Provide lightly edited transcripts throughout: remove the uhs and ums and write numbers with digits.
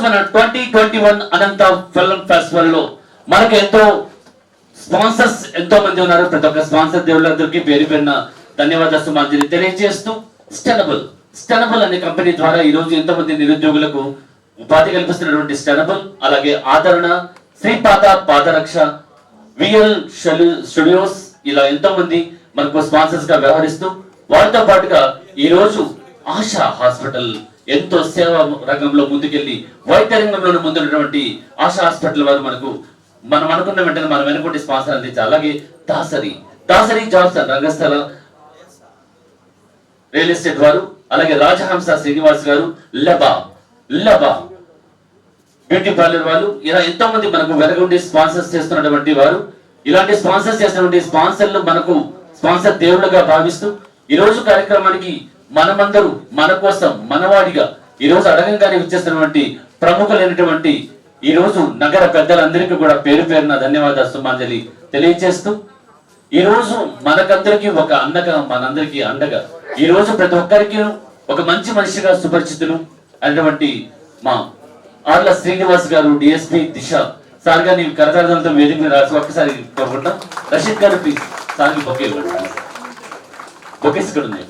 మన 2021 అనంత film festival లో మనకు ఎంతో స్పాన్సర్స్ ఎంతో మంది ఉన్నారు. ప్రతి ఒక్క స్పాన్సర్ దేవుళ్ళందరికీ పేరు పేరున ధన్యవాదాలు సుమాంజలి తెలియజేస్తూ స్టెనబుల్ అనే కంపెనీ ద్వారా ఈ రోజు ఎంతో మంది నిరుద్యోగులకు ఉపాధి కల్పిస్తున్నటువంటి స్టెనబుల్, అలాగే ఆదరణ, శ్రీపాద పాదరక్ష, విఎల్ స్టూడియోస్, ఇలా ఎంతో మంది మనకు స్పాన్సర్స్ గా వ్యవహరిస్తూ వారితో పాటుగా ఈ రోజు ఆశా హాస్పిటల్ ఎంతో సేవా రంగంలో ముందుకెళ్లి వైద్య రంగంలో ముందున్నటువంటి ఆశా హాస్పిటల్ వారు మనం అనుకున్న వెంటనే మనం వెనుకుంటే స్పాన్సర్ అందించాలి. అలాగే దాసరి జాబ్స్ రంగస్థల రియల్ ఎస్టేట్ వారు, అలాగే రాజహంస శ్రీనివాస్ గారు, లబా బ్యూటీ పార్లర్ వాళ్ళు, ఇలా ఎంతో మంది మనకు వెనకుండి స్పాన్సర్స్ చేస్తున్నటువంటి వారు. ఇలాంటి స్పాన్సర్స్ చేసినటువంటి స్పాన్సర్లు మనకు స్పాన్సర్ దేవుళ్ళుగా భావిస్తూ ఈ రోజు కార్యక్రమానికి మనమందరూ మన కోసం మనవాడిగా ఈ రోజు అడగంగానే వచ్చేస్తున్నటువంటి ప్రముఖులైనటువంటి ఈ రోజు నగర పెద్దలందరికీ కూడా పేరు పేరున ధన్యవాదాలు సుమాంజలి తెలియజేస్తూ ఈ రోజు మనకందరికీ ఒక అన్నగా మనందరికీ అండగా ఈ రోజు ప్రతి ఒక్కరికి ఒక మంచి మనిషిగా సుపరిచితులు అయినటువంటి మా ఆర్ల శ్రీనివాస్ గారు, డిఎస్పీ దిశ సార్ గారిని కరతాళంతో వేదిక మీద రాసి ఒక్కసారి కోరుకుంటాం. రషీద్ గారు ప్లీజ్ సార్కి బొకేస్ ఇక్కడ ఉన్నాయి.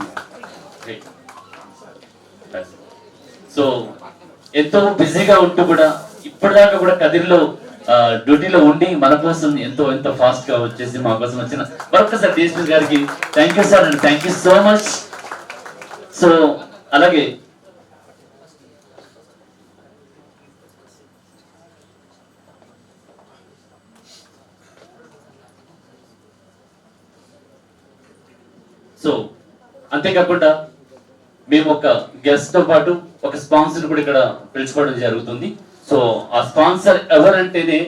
సో ఎంతో బిజీగా ఉంటూ కూడా ఇప్పటిదాకా కూడా కదిరిలో డ్యూటీలో ఉండి మన కోసం ఎంతో ఫాస్ట్ గా వచ్చేసి మా కోసం వచ్చిన మరొకసారి డిఎస్పీ గారికి thank you sir and thank you so much. So అలాగే అంతేకాకుండా మేము ఒక గెస్ట్ తో పాటు ఒక స్పాన్సర్ కూడా ఇక్కడ పిలుచుకోవడం జరుగుతుంది. సో ఆ స్పాన్సర్ ఎవరంటేనే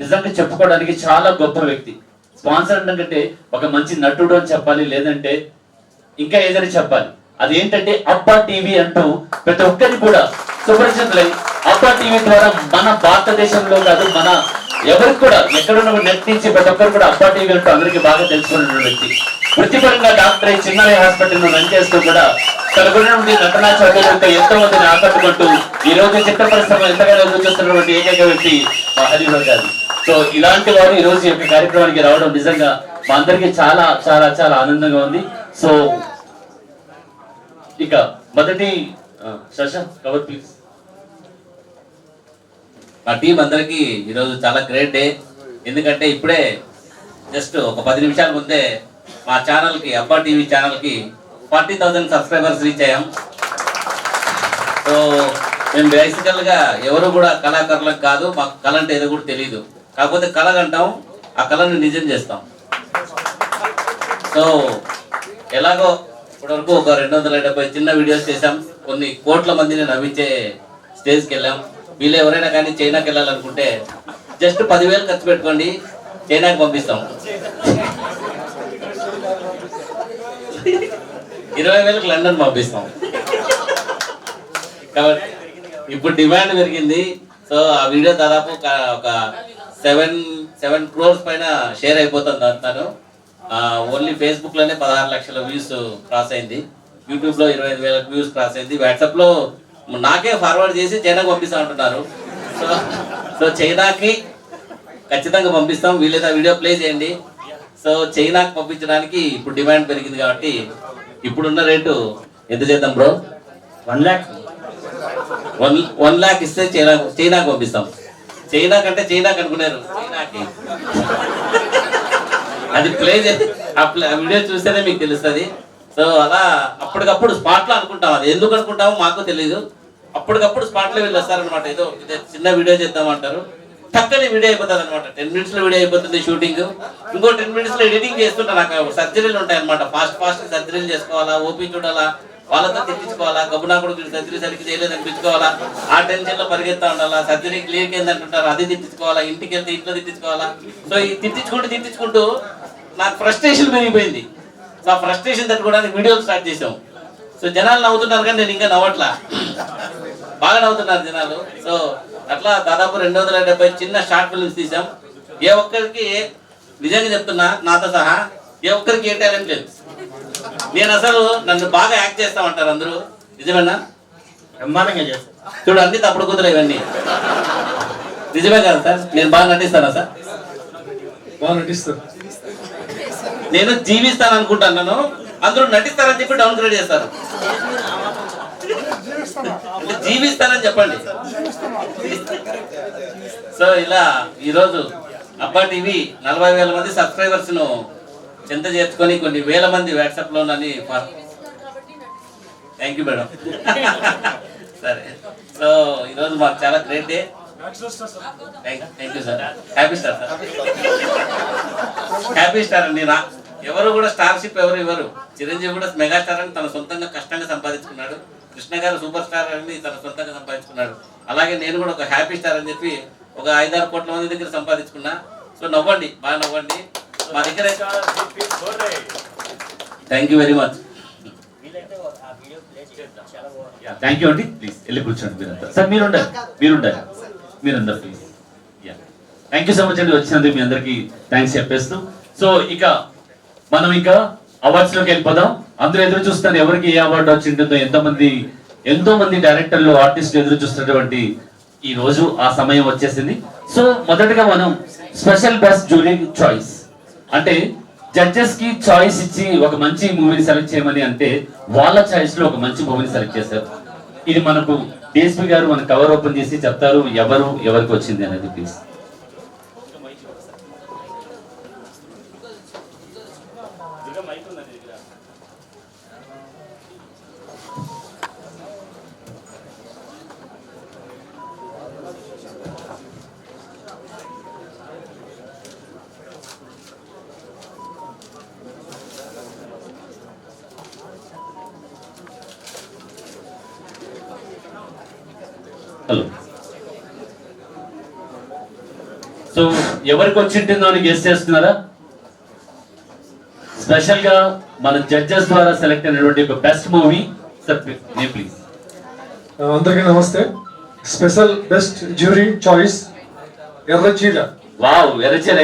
నిజంగా చెప్పుకోవడానికి చాలా గొప్ప వ్యక్తి. స్పాన్సర్ అంటే ఒక మంచి నటుడు అని చెప్పాలి, లేదంటే ఇంకా ఏదైనా చెప్పాలి. అదేంటంటే అబ్బా టీవీ అంటూ ప్రతి ఒక్కరికి కూడా సుపరిచితులై అబ్బా టీవీ ద్వారా మన భారతదేశంలో కాదు మన ఎవరికి కూడా ఎక్కడున్న నెట్ నుంచి ప్రతి ఒక్కరు కూడా అబ్బా టీవీ అంటూ అందరికీ బాగా తెలుసుకున్న వ్యక్తి. వృత్తిపరంగా డాక్టర్ చిన్నయ్య హాస్పిటల్ రన్ చేస్తూ కూడా తనకున్నటువంటి నటనా చౌకర్యంతో ఎంతో మందిని ఆకట్టుకుంటూ ఈ రోజు చిత్ర పరిశ్రమ ఎంతగానో చూస్తున్నటువంటి ఏకైక వ్యక్తి హరిహర్ గారు. సో ఇలాంటి వారు ఈ రోజు యొక్క కార్యక్రమానికి రావడం నిజంగా మా అందరికి చాలా చాలా చాలా ఆనందంగా ఉంది. సో ఇక మొదటి కవర్ ప్లీజ్. మా టీం అందరికి ఈరోజు చాలా గ్రేట్ డే. ఎందుకంటే ఇప్పుడే జస్ట్ ఒక 10 నిమిషాల ముందే మా ఛానల్కి అబ్బా టీవీ ఛానల్కి 40,000 సబ్స్క్రైబర్స్ రీచ్ అయ్యాం. సో మేము బేసికల్గా ఎవరు కూడా కళాకారులకు కాదు, మాకు కళ అంటే ఏదో కూడా తెలియదు. కాకపోతే కళ అంటాం, ఆ కళను నిజం చేస్తాం. సో ఎలాగో ఇప్పటివరకు ఒక 270 చిన్న వీడియోస్ చేసాం. కొన్ని కోట్ల మందిని నవ్వించే స్టేజ్కి వెళ్ళాం. వీళ్ళు ఎవరైనా కానీ చైనాకి వెళ్ళాలనుకుంటే జస్ట్ 10,000 ఖర్చు పెట్టుకోండి, చైనాకి పంపిస్తాం. 20,000కి లండన్ పంపిస్తాం. కాబట్టి ఇప్పుడు డిమాండ్ పెరిగింది. సో ఆ వీడియో దాదాపు ఒక 7 crores పైన షేర్ అయిపోతుంది అంటాను. ఓన్లీ ఫేస్బుక్లోనే 16 లక్షల వ్యూస్ క్రాస్ అయింది, యూట్యూబ్లో 25,000 వ్యూస్ క్రాస్ అయింది, వాట్సాప్లో నాకే ఫార్వర్డ్ చేసి చైనాకి పంపిస్తా ఉంటున్నారు. సో చైనాకి ఖచ్చితంగా పంపిస్తాం. వీలైతే వీడియో ప్లే చేయండి. సో చైనాకి పంపించడానికి ఇప్పుడు డిమాండ్ పెరిగింది కాబట్టి ఇప్పుడున్న రేటు ఎంత చేద్దాం బ్రో? 1 lakh. 1 lakh ఇస్తే చైనాకి పంపిస్తాం. చైనా కంటే చైనాకి అనుకున్నారు, చైనాకి. అది ప్లే చేసి ఆ వీడియో చూస్తేనే మీకు తెలుస్తుంది. సో అలా అప్పటికప్పుడు స్పాట్లో అనుకుంటాం. అది ఎందుకు అనుకుంటామో మాకు తెలియదు. అప్పటికప్పుడు స్పాట్లో వీళ్ళు వస్తారనమాట. ఏదో చిన్న వీడియో చేద్దామంటారు, చక్కని వీడియో అయిపోతుంది అనమాట. 10 minutes వీడియో అయిపోతుంది షూటింగ్. ఇంకో 10 minutes ఎడిటింగ్ చేస్తుంటా. నాకు సర్జరీలు ఉంటాయి అనమాట. ఫాస్ట్ సర్జరీలు చేసుకోవాలా, ఓపీ చూడాలా, వాళ్ళతో తెప్పించుకోవాలా, గబునాకుడు సర్జరీ సరిగ్గా చేయలేదు అనిపించుకోవాలా, ఆ టెన్షన్లో పరిగెత్తా ఉండాలా, సర్జరీ క్లియర్కి ఏందంటుంటారు, అది తిట్టించుకోవాలా, ఇంటికి వెళ్తే ఇంట్లో తిట్టించుకోవాలా. సో ఈ తిట్టించుకుంటూ నాకు ఫ్రస్ట్రేషన్ పెరిగిపోయింది. సో ఆ ఫ్రస్ట్రేషన్ తట్టుకోవడానికి వీడియోలు స్టార్ట్ చేసాం. సో జనాలు నవ్వుతున్నారు కానీ నేను ఇంకా నవ్వట్లా, బాగా నవ్వుతున్నారు జనాలు. సో అట్లా దాదాపు 270 చిన్న షార్ట్ ఫిల్మ్స్ తీసాం. ఏ ఒక్కరికి నిజంగా చెప్తున్నా, నాతో సహా ఏ ఒక్కరికి ఏ టాలెంట్ లేదు. నేను అసలు నన్ను బాగా యాక్ట్ చేస్తామంటారు అందరూ, నిజమేనా? బ్రహ్మాండంగా చేస్తాను. చూడు అన్ని తప్పుడు కుదురు ఇవన్నీ. నిజమే కదా సార్? నేను బాగా నటిస్తానా సార్? బాగా నటిస్తారు. నేను జీవిస్తాను అనుకుంటాను, అందరూ నటిస్తారని చెప్పి డౌన్ గ్రేడ్ చేస్తారు. అంటే జీవిస్తానని చెప్పండి. సో ఇలా ఈరోజు అబ్బా టీవీ 40,000 మంది సబ్స్క్రైబర్స్ ను చెంత చేర్చుకొని కొన్ని వేల మంది వాట్సాప్ లో నని. Thank you madam. సరే, సో ఈరోజు మాకు చాలా great day. Thank you sir. Happy star sir, happy star అండి. ఎవరు కూడా స్టార్షిప్ ఎవరు ఇవ్వరు. చిరంజీవి కూడా మెగాస్టార్ అని తన సొంతంగా కష్టంగా సంపాదించుకున్నాడు. కృష్ణ గారు సూపర్ స్టార్ అని తన సొంతంగా సంపాదించుకున్నాడు. అలాగే నేను కూడా ఒక హ్యాపీ స్టార్ అని చెప్పి ఒక 5-6 కోట్ల మంది దగ్గర సంపాదించుకున్నా. సో నవ్వండి, బాగా నవ్వండి. మా దగ్గర thank you very much. Thank you అండి. ప్లీజ్ వెళ్ళి కూర్చోండి మీరంతా. సార్ మీరుండాలి please. Thank you so much అండి వచ్చినందుకు మీ అందరికి థ్యాంక్స్ చెప్పేస్తూ. సో ఇక మనం ఇంకా అవార్డ్స్ లోకి వెళ్ళిపోదాం. అందరూ ఎదురు చూస్తారు ఎవరికి ఏ అవార్డు వచ్చి ఉంటుందో. ఎంతో మంది డైరెక్టర్లు, ఆర్టిస్టులు ఎదురు చూస్తున్నటువంటి ఈ రోజు ఆ సమయం వచ్చేసింది. సో మొదటగా మనం స్పెషల్ బెస్ట్ జ్యూరీ చాయిస్ అంటే జడ్జెస్ కి చాయిస్ ఇచ్చి ఒక మంచి మూవీని సెలెక్ట్ చేయమని అంటే వాళ్ళ చాయిస్ లో ఒక మంచి మూవీని సెలెక్ట్ చేశారు. ఇది మనకు డిఎస్పీ గారు మన కవర్ ఓపెన్ చేసి చెప్తారు ఎవరికి వచ్చింది అనేది. ప్లీజ్. హలో. సో ఎవరికి వచ్చింటుందో అని గెస్ చేస్తున్నారా? స్పెషల్ గా మన జడ్జెస్ ద్వారా సెలెక్ట్ అయినటువంటి ఒక బెస్ట్ మూవీ. Sir please. అందరికీ నమస్తే. Special best jury choice Erra Cheera. Wow, Erra Cheera.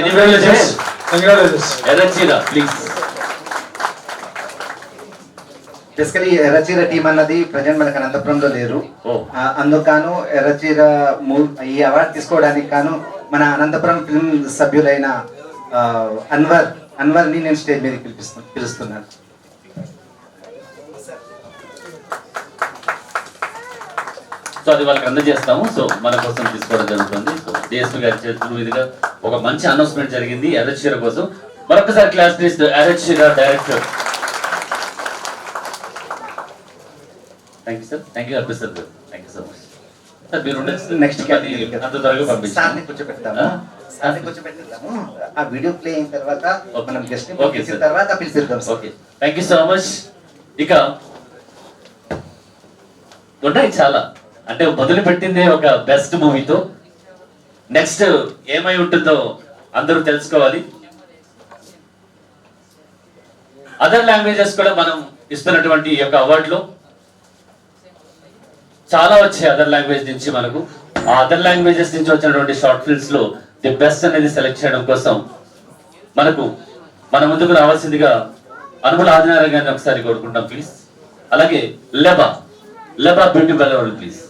Erra Cheera please. Basically Erra Cheera team అన్నది ప్రజెంట్ మనకు అనంతపురంలో లేరు. అందుకు ఎర్రచీర ఈ అవార్డు తీసుకోవడానికి గాను మన అనంతపురం ఫిల్మ్ సభ్యులైన అన్వర్ని నేను స్టేజ్ మీద పిలుస్తున్నాను. సో అది వాళ్ళకి అందజేస్తాము. సో మన కోసం తీసుకోవడం జరుగుతుంది. సో డిఎస్పీ గారి చేతుల మీదుగా ఒక మంచి అనౌన్స్మెంట్ జరిగింది ఎర్రచీర కోసం. మరొకసారి class please. Erra Cheera director. Thank you sir. Thank you అర్పిస్తారు sir. Thank you so much sir. మీరు నెక్స్ట్ అంత త్వరగా పంపిస్తాను. కూర్చోబెడతాము. కూర్చోబెడతాము. ఆ వీడియో ప్లే అయిన తర్వాత మనం గెస్ట్ ఓకే సార్. తర్వాత పిలిచిద్దాం. Okay, thank you so much. ఇక ఉన్నాయి చాలా, అంటే మొదలు పెట్టిందే ఒక బెస్ట్ మూవీతో. నెక్స్ట్ ఏమై ఉంటుందో అందరూ తెలుసుకోవాలి. అదర్ లాంగ్వేజెస్ కూడా మనం ఇస్తున్నటువంటి ఈ యొక్క అవార్డులో చాలా వచ్చాయి అదర్ లాంగ్వేజ్ నుంచి మనకు. ఆ అదర్ లాంగ్వేజెస్ నుంచి వచ్చినటువంటి షార్ట్ ఫిల్మ్స్ లో ది బెస్ట్ అనేది సెలెక్ట్ చేయడం కోసం మన ముందుకు రావాల్సిందిగా అనుమల ఆదినారాయణ గారిని ఒకసారి కోరుకుంటాం ప్లీజ్. అలాగే Leba beauty parlour please.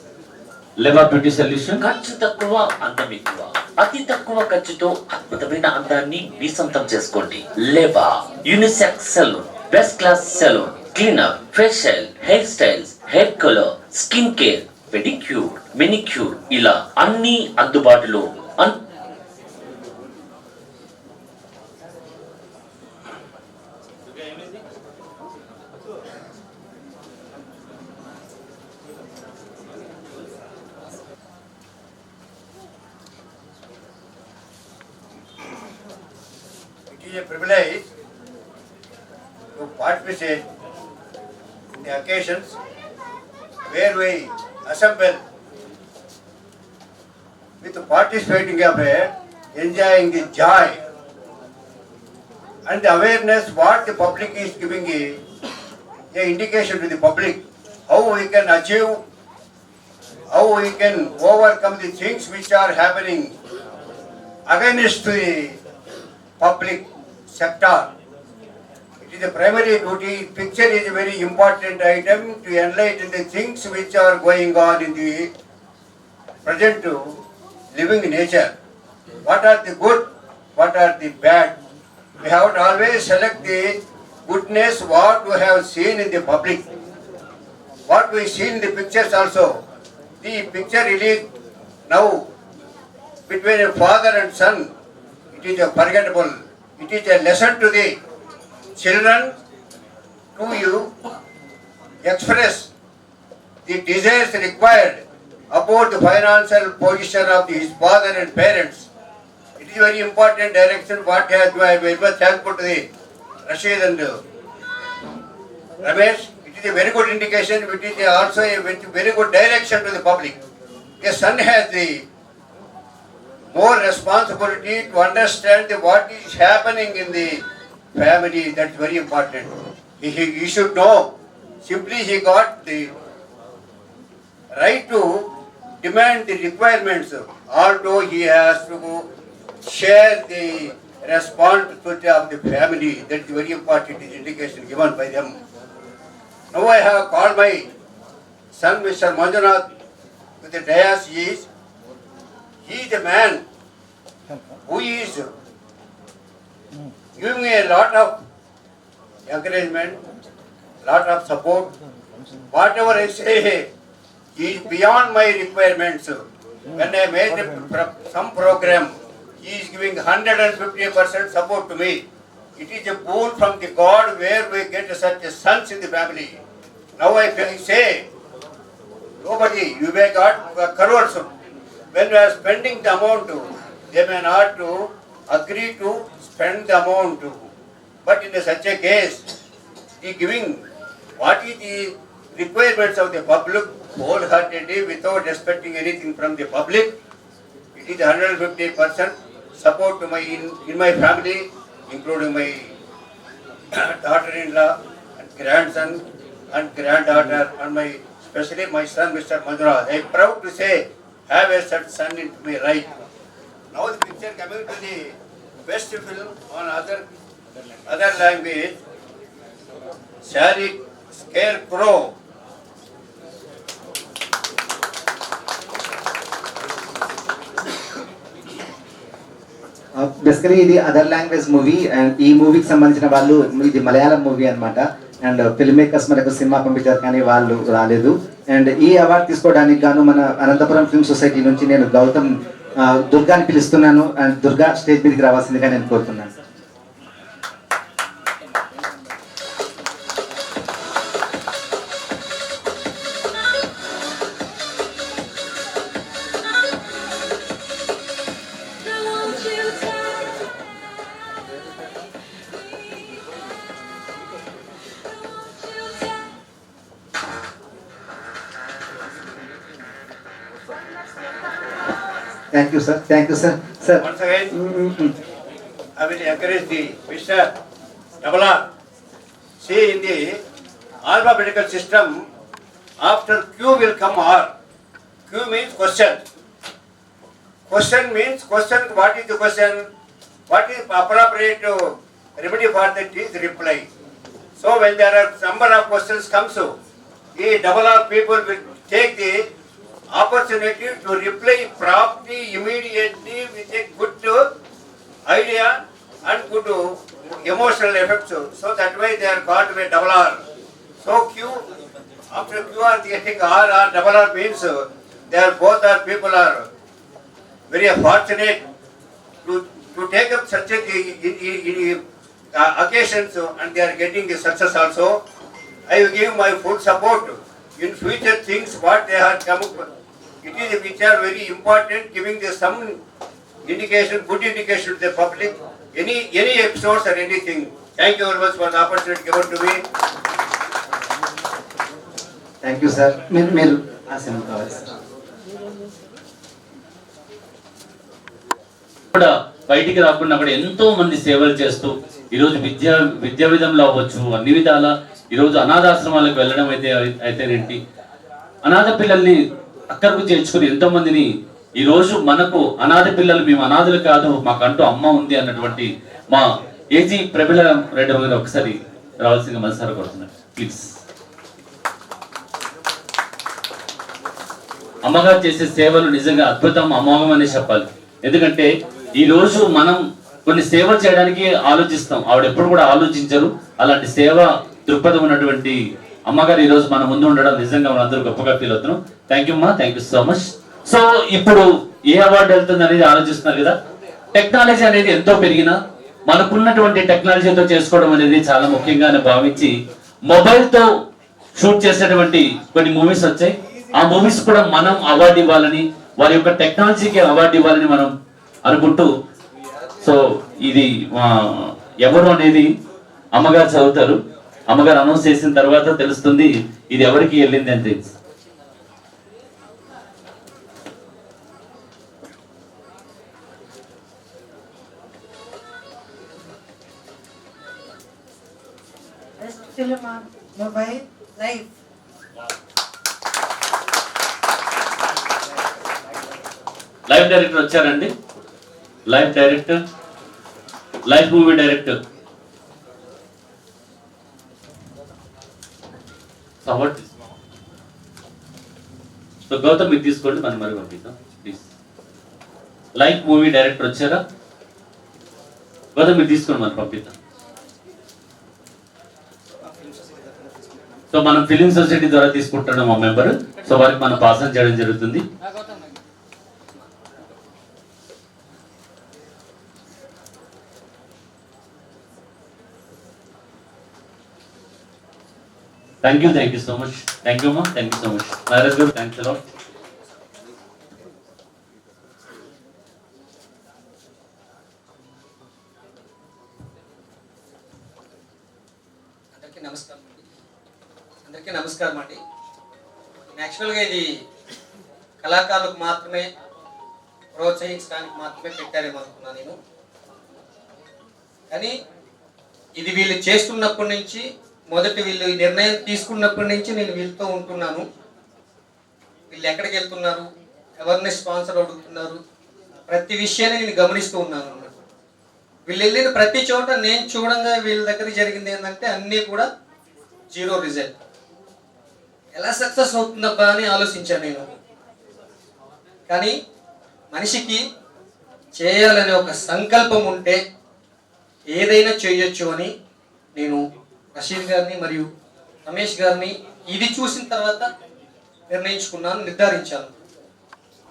Leba beauty solution. ఖర్చు తక్కువ, అందం ఎక్కువ. అతి తక్కువ ఖర్చుతో అద్భుతమైన అందాన్ని మీ సొంతం చేసుకోండి. Leba unisex salon, best class salon, cleaner, facial, hair styles, hair colour, skin care, pedicure, manicure, ఇలా అన్ని అందుబాటులో. It is a privilege to participate in the occasions where we assemble with participating of enjoying the joy and the awareness what the public is giving a indication to the public how we can achieve, how we can overcome the things which are happening against the public sector. It is a primary duty. Picture is a very important item to enlighten the things which are going on in the present living nature. What are the good? What are the bad? We have to always select the goodness what we have seen in the public. What we see in the pictures also. The picture released now between a father and son, it is a forgettable. It is a lesson to the children to you express the desires required about the financial position of his father and parents. It is very important direction what has very much helpful to the Rashid and Ramesh. It is a very good indication. It is also a very good direction to the public. A son has the more responsibility to understand what is happening in the family. That's very important. He should know. Simply he got the right to demand the requirements, although he has to share the responsibility of the family. That is very important. It is indication given by them. Now I have called my son, Mr. Manjunath, to the dais. He is a man who is giving me a lot of encouragement, lot of support. Whatever I say, he is beyond my requirements. When I made some program, he is giving 150% support to me. It is a boon from the God where we get such a sons in the family. Now I say, nobody, you may got crores. When we are spending the amount, they may not to agree to spend the amount. But in such a case, the giving what is the requirements of the public wholeheartedly without expecting anything from the public. It is 150% support to in my family, including my daughter-in-law and grandson and granddaughter and my especially my son Mr. Manjunath. I am proud to say have a such son into me right. Now the picture coming to the best film on other language, Sharik Scarecrow. Basically ఇది other language movie and ఈ మూవీకి సంబంధించిన వాళ్ళు ఇది Malayalam movie అన్నమాట and film makers మనకు cinema పంపించారు కానీ వాళ్ళు రాలేదు అండ్ ఈ అవార్డు తీసుకోవడానికి గాను మన అనంతపురం ఫిల్మ్ సొసైటీ నుంచి నేను గౌతమ్ దుర్గాని పిలుస్తున్నాను అండ్ దుర్గా స్టేజ్ మీదకి రావాల్సిందిగా నేను కోరుతున్నాను. Thank you, sir. Thank you, sir. Sir. Once again, I will encourage the Mr. R. See, in the alphabetical system, after Q will come R. Q means question. Question means question. What is the question? What is appropriate remedy for that is reply. So when there are number of questions comes, the double R people will take the opportunity to reply promptly, immediately with a good idea and good emotional effects. So that way they are called by double R. So Q, after Q are getting R or double R means they are both are people are very fortunate to take up such a occasions and they are getting a success also. I will give my full support in future things what they have come up. It is which are very important, giving the some indication, good indication to the public. Any episodes or anything. Thank you very much for the opportunity given to me. Thank you, sir. మీరు ఆశీర్వాదం కావాలి sir. కూడా బయటికి రాకుండా అక్కడ ఎంతో మంది సేవలు చేస్తూ ఈరోజు విద్యా విధంలో అవ్వచ్చు అన్ని విధాల ఈరోజు అనాథాశ్రమాలకు వెళ్ళడం అయితేనేంటి అనాథ పిల్లల్ని అక్కడికి చేర్చుకుని ఎంతో మందిని ఈ రోజు మనకు అనాథ పిల్లలు మేము అనాథలు కాదు మాకంటూ అమ్మ ఉంది అన్నటువంటి మా ఏజీ ప్రబిల రెడ్డి గారు ఒకసారి రావాల్సిందిగా మనసారా కోరుతున్నాను ప్లీజ్. అమ్మగారు చేసే సేవలు నిజంగా అద్భుతం, అమోఘం అనే చెప్పాలి. ఎందుకంటే ఈ రోజు మనం కొన్ని సేవలు చేయడానికి ఆలోచిస్తాం, ఆవిడ ఎప్పుడు కూడా ఆలోచించరు. అలాంటి సేవ దృక్పథం ఉన్నటువంటి అమ్మగారు ఈ రోజు మన ముందు ఉండడం నిజంగా మనందరూ గొప్పగా ఫీల్ అవుతున్నాం. థ్యాంక్ యూ అమ్మా, thank you so much. So ఇప్పుడు ఏ అవార్డు వెళ్తుంది అనేది ఆలోచిస్తున్నారు కదా. టెక్నాలజీ అనేది ఎంతో పెరిగినా మనకున్నటువంటి టెక్నాలజీతో చేసుకోవడం అనేది చాలా ముఖ్యంగా భావించి మొబైల్తో షూట్ చేసేటువంటి కొన్ని మూవీస్ వచ్చాయి. ఆ మూవీస్ కూడా మనం అవార్డు ఇవ్వాలని, వారి యొక్క టెక్నాలజీకి అవార్డు ఇవ్వాలని మనం అనుకుంటూ, సో ఇది ఎవరు అనేది అమ్మగారు చదువుతారు. అమ్మగారు అనౌన్స్ చేసిన తర్వాత తెలుస్తుంది ఇది ఎవరికి వెళ్ళింది అని తెలుసు. Best film on mobile life. Live director వచ్చారండి. Live director, live movie director award. So Gautam మీరు తీసుకోండి, మనం మరి పంపిద్దాం ప్లీజ్. లైవ్ మూవీ డైరెక్టర్ వచ్చారా? గౌతమ్ మీరు తీసుకోండి, మనం పంపిద్దాం. సో మనం ఫిలిం సొసైటీ ద్వారా తీసుకుంటున్నాం మా మెంబర్. సో వారికి మనం పాస్ ఆన్ చేయడం జరుగుతుంది. Thank you so much. Thank you అమ్మా, థ్యాంక్ యూ సో మచ్. నారాజ్ గారు థ్యాంక్స్ అలాట్. అందరికీ నమస్కారం అండి. యాక్చువల్గా ఇది కళాకారులకు మాత్రమే ప్రోత్సహించడానికి మాత్రమే పెట్టారేమో అనుకున్నాను నేను. కానీ ఇది వీళ్ళు చేస్తున్నప్పటి నుంచి, మొదటి వీళ్ళు ఈ నిర్ణయం తీసుకున్నప్పటి నుంచి నేను వీళ్ళతో ఉంటున్నాను. వీళ్ళు ఎక్కడికి వెళ్తున్నారు, ఎవరిని స్పాన్సర్ అడుగుతున్నారు, ప్రతి విషయాన్ని నేను గమనిస్తూ ఉన్నాను అన్నమాట. వీళ్ళు వెళ్ళిన ప్రతి చోట నేను చూడంగా వీళ్ళ దగ్గర జరిగింది ఏంటంటే అన్నీ కూడా జీరో రిజల్ట్. ఎలా సక్సెస్ అవుతుందబ్బా అని ఆలోచించాను నేను. కానీ మనిషికి చేయాలనే ఒక సంకల్పం ఉంటే ఏదైనా చేయొచ్చు అని నేను రషీద్ గారిని మరియు రమేష్ గారిని ఇది చూసిన తర్వాత నిర్ణయించుకున్నాను, నిర్ధారించాను.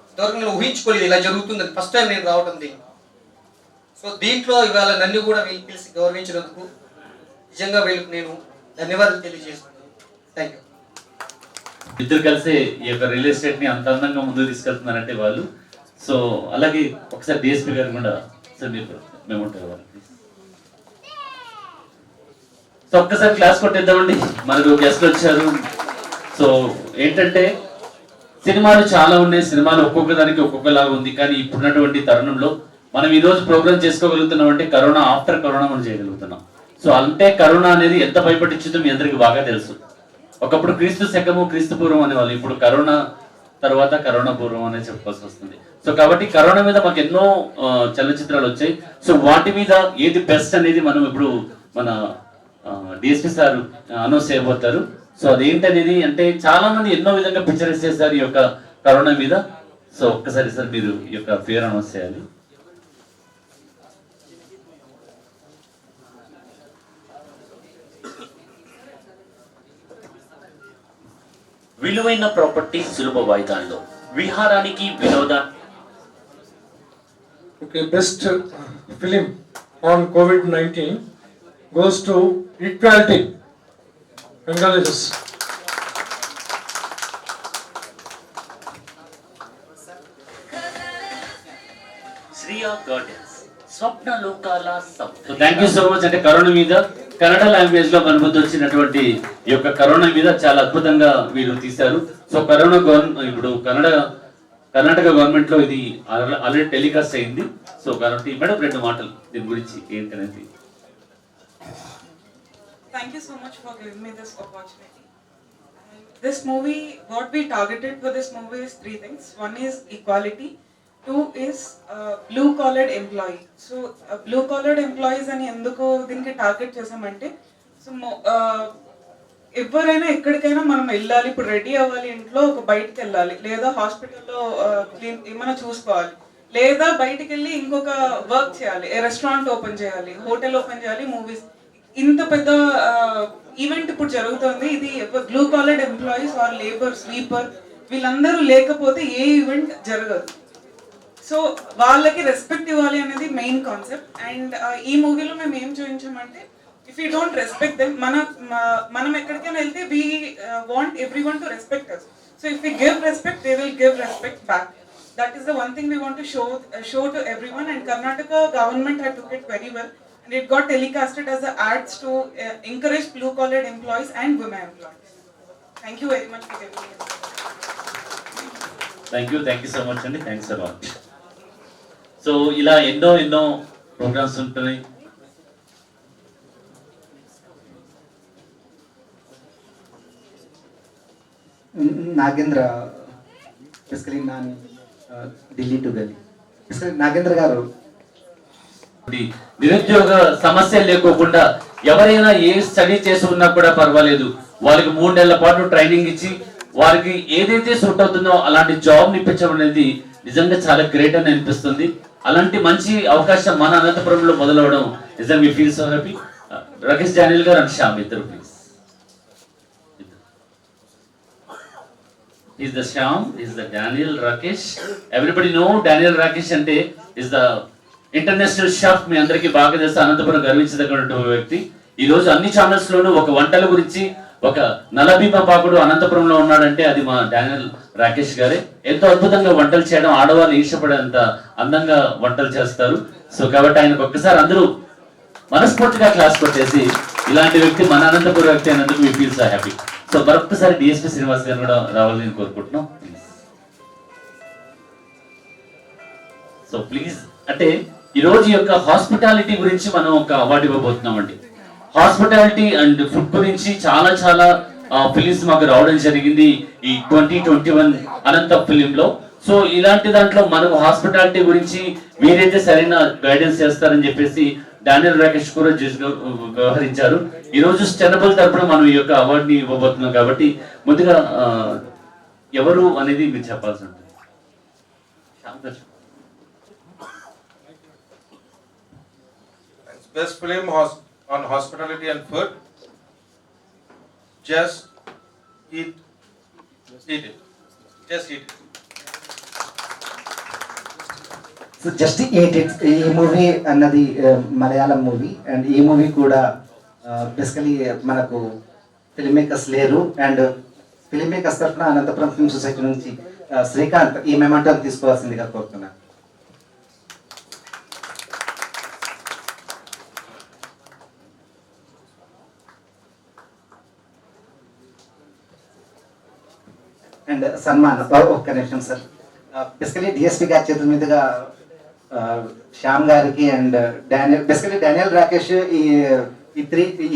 ఇంతవరకు నేను ఊహించుకోలేదు ఇలా జరుగుతుందని. ఫస్ట్ టైం నేను రావడం దీన్ని. సో దీంట్లో ఇవాళ నన్ను కూడా వీళ్ళు పిలిచి గౌరవించినందుకు నిజంగా వీళ్ళకి నేను ధన్యవాదాలు తెలియజేస్తున్నాను. Thank you. ఇద్దరు కలిసి ఈ యొక్క రియల్ ఎస్టేట్ ని అంత అందంగా ముందుకు తీసుకెళ్తున్నారంటే వాళ్ళు. సో అలాగే ఒకసారి డిఎస్పీ గారు కూడా సార్ మీరు మేము ఉంటాం. సో ఒక్కసారి క్లాస్ కొట్టేద్దామండి, మనకు గెస్ట్లు వచ్చారు. సో ఏంటంటే సినిమాలు చాలా ఉన్నాయి, సినిమాలు ఒక్కొక్క దానికి ఒక్కొక్కలాగా ఉంది. కానీ ఇప్పుడున్నటువంటి తరుణంలో మనం ఈ రోజు ప్రోగ్రామ్ చేసుకోగలుగుతున్నాం అంటే కరోనా ఆఫ్టర్ కరోనా మనం చేయగలుగుతున్నాం. సో అంటే కరోనా అనేది ఎంత భయపట్టించిందో మీ అందరికి బాగా తెలుసు. ఒకప్పుడు క్రీస్తు శకము క్రీస్తు పూర్వం అనేవాళ్ళు, ఇప్పుడు కరోనా తర్వాత కరోనా పూర్వం అనే చెప్పుకోవాల్సి వస్తుంది. సో కాబట్టి కరోనా మీద మాకు ఎన్నో చలనచిత్రాలు వచ్చాయి. సో వాటి మీద ఏది బెస్ట్ అనేది మనం ఇప్పుడు మన డిఎస్పీ సార్ అనౌన్స్ చేయబోతారు. సో అదేంటనేది అంటే చాలా మంది ఎన్నో విధంగా పిక్చరైజ్ చేశారు ఈ యొక్క కరోనా మీద. సో ఒక్కసారి సార్ మీరు ఈ యొక్క పేరు అనౌన్స్ చేయాలి. విలువైన ప్రాపర్టీ సులభ వాయిదాల్లో విహారానికి వినోదా. Okay, best film on COVID-19 goes to Equality. Congratulations. Shriya gardens స్వప్న లోకాల so thank you so much. అంటే కరోనా మీద కన్నడ లాంగ్వేజ్ లో మన ముందు వచ్చినటువంటి ఈ యొక్క కరోనా మీద చాలా అద్భుతంగా వీళ్ళు తీశారు. సో కరోనా ఇప్పుడు కర్ణాటక గవర్నమెంట్ లో ఇది ఆల్రెడీ టెలికాస్ట్ అయింది. సో కాబట్టి మేడం రెండు మాటలు దీని గురించి ఏంటనేది. Thank you so much for giving me this opportunity. This movie, what we targeted for this movie is three things. One is equality. Two is blue collared employee. So blue collared employees అని ఎందుకు దీనికి target చేసామంటే, so ఎవరైనా ఎక్కడికైనా మనం వెళ్ళాలి, ఇప్పుడు ready అవ్వాలి, ఇంట్లో ఒక బయటికి వెళ్ళాలి, లేదా హాస్పిటల్లో క్లీన్ ఏమైనా చూసుకోవాలి, లేదా బయటికి వెళ్ళి ఇంకొక వర్క్ చేయాలి, రెస్టారెంట్ ఓపెన్ చేయాలి, హోటల్ ఓపెన్ చేయాలి, మూవీస్, ఇంత పెద్ద ఈవెంట్ ఇప్పుడు జరుగుతుంది. ఇది blue collared employees or labour sweeper వీళ్ళందరూ లేకపోతే ఏ ఈవెంట్ జరగదు. సో వాళ్ళకి రెస్పెక్ట్ ఇవ్వాలి అనేది మెయిన్ కాన్సెప్ట్. అండ్ ఈ మూవీలో మేము ఏం చూపించామంటే, if you don't respect them, మనం ఎక్కడికైనా వెళ్తే we want every one to respect us. So if you give respect, they will give respect back. That is the one thing we want to show to everyone, and Karnataka government had took it very well, and it got telecasted as ads to encourage blue collared employees and women employees. Thank you very much for giving me this. Thank you so much అండి, thanks a lot. So ఇలా ఎన్నో programmes ఉంటున్నాయి. Nagendra basically Nani Delhi to గల్లీ. Basically Nagendra గారు నిరుద్యోగ సమస్యలు లేకోకుండా ఎవరైనా ఏ స్టడీ చేసి ఉన్నా కూడా పర్వాలేదు, వాళ్ళకి 3 నెలల పాటు ట్రైనింగ్ ఇచ్చి వారికి ఏదైతే సూట్ అవుతుందో అలాంటి జాబ్ ఇప్పించడం అనేది నిజంగా చాలా గ్రేట్ అని అనిపిస్తుంది. అలాంటి మంచి అవకాశం మన అనంతపురంలో మొదలవడం నిజంగా we feel so happy. Rakesh Daniel గారు అండ్ శ్యామ్ ఇద్దరు please. Is the Shyam, is the Daniel Rakesh. Everybody know Daniel Rakesh ante is the international chef. మీ అందరికీ బాగా తెలుసు, అనంతపురం గర్వించదగినటువంటి వ్యక్తి. ఈ రోజు అన్ని ఛానల్స్ లోనూ ఒక వంటల గురించి, ఒక నలభీమ పాకుడు అనంతపురంలో ఉన్నాడంటే అది మా డానియల్ రాకేష్ గారే. ఎంతో అద్భుతంగా వంటలు చేయడం, ఆడవాళ్ళు ఇష్టపడేంత అందంగా వంటలు చేస్తారు. సో కాబట్టి ఆయనకు ఒక్కసారి అందరూ మనస్ఫూర్తిగా క్లాస్ కొట్టేసి, ఇలాంటి వ్యక్తి మన అనంతపురం వ్యక్తి అయినందుకు మీ ఫీల్ సో హ్యాపీ. సో మరొకసారి డిఎస్పీ శ్రీనివాస్ గారు కూడా రావాలని కోరుకుంటున్నాం. సో ప్లీజ్, అంటే ఈ రోజు యొక్క హాస్పిటాలిటీ గురించి మనం ఒక అవార్డు ఇవ్వబోతున్నాం అండి. హాస్పిటాలిటీ అండ్ ఫుడ్ గురించి చాలా ఫిలిమ్స్ మాకు రావడం జరిగింది ఈ 2021 అనంత ఫిలిం లో. సో ఇలాంటి దాంట్లో మనకు హాస్పిటాలిటీ గురించి మీరైతే సరైన గైడెన్స్ చేస్తారని చెప్పేసి డానియల్ రాకేష్ కూడా వ్యవహరించారు. ఈ రోజు స్టెనబుల్ తరపున మనం ఈ యొక్క అవార్డుని ఇవ్వబోతున్నాం కాబట్టి ముందుగా ఎవరు అనేది మీరు చెప్పాల్సి ఉంటుంది. Best film on hospitality and food. Just eat it. Just eat it. So just eat it, ఈ మూవీ అన్నది మలయాళం మూవీ. అండ్ ఈ మూవీ కూడా బేసికలీ మనకు ఫిల్మ్ మేకర్స్ లేరు, అండ్ ఫిల్మ్ మేకర్స్ తరఫున అనంతపురం ఫిల్మ్ సొసైటీ నుంచి శ్రీకాంత్ ఈ మెమంటోని తీసుకోవాల్సిందిగా కోరుతున్నాను. అండ్ సన్మాన్ ఒక్క నిమిషం సార్. బేసికలీ డిఎస్పీ గారి చేతుల మీదుగా శ్యామ్ గారికి అండ్ డానియల్ రాకేష్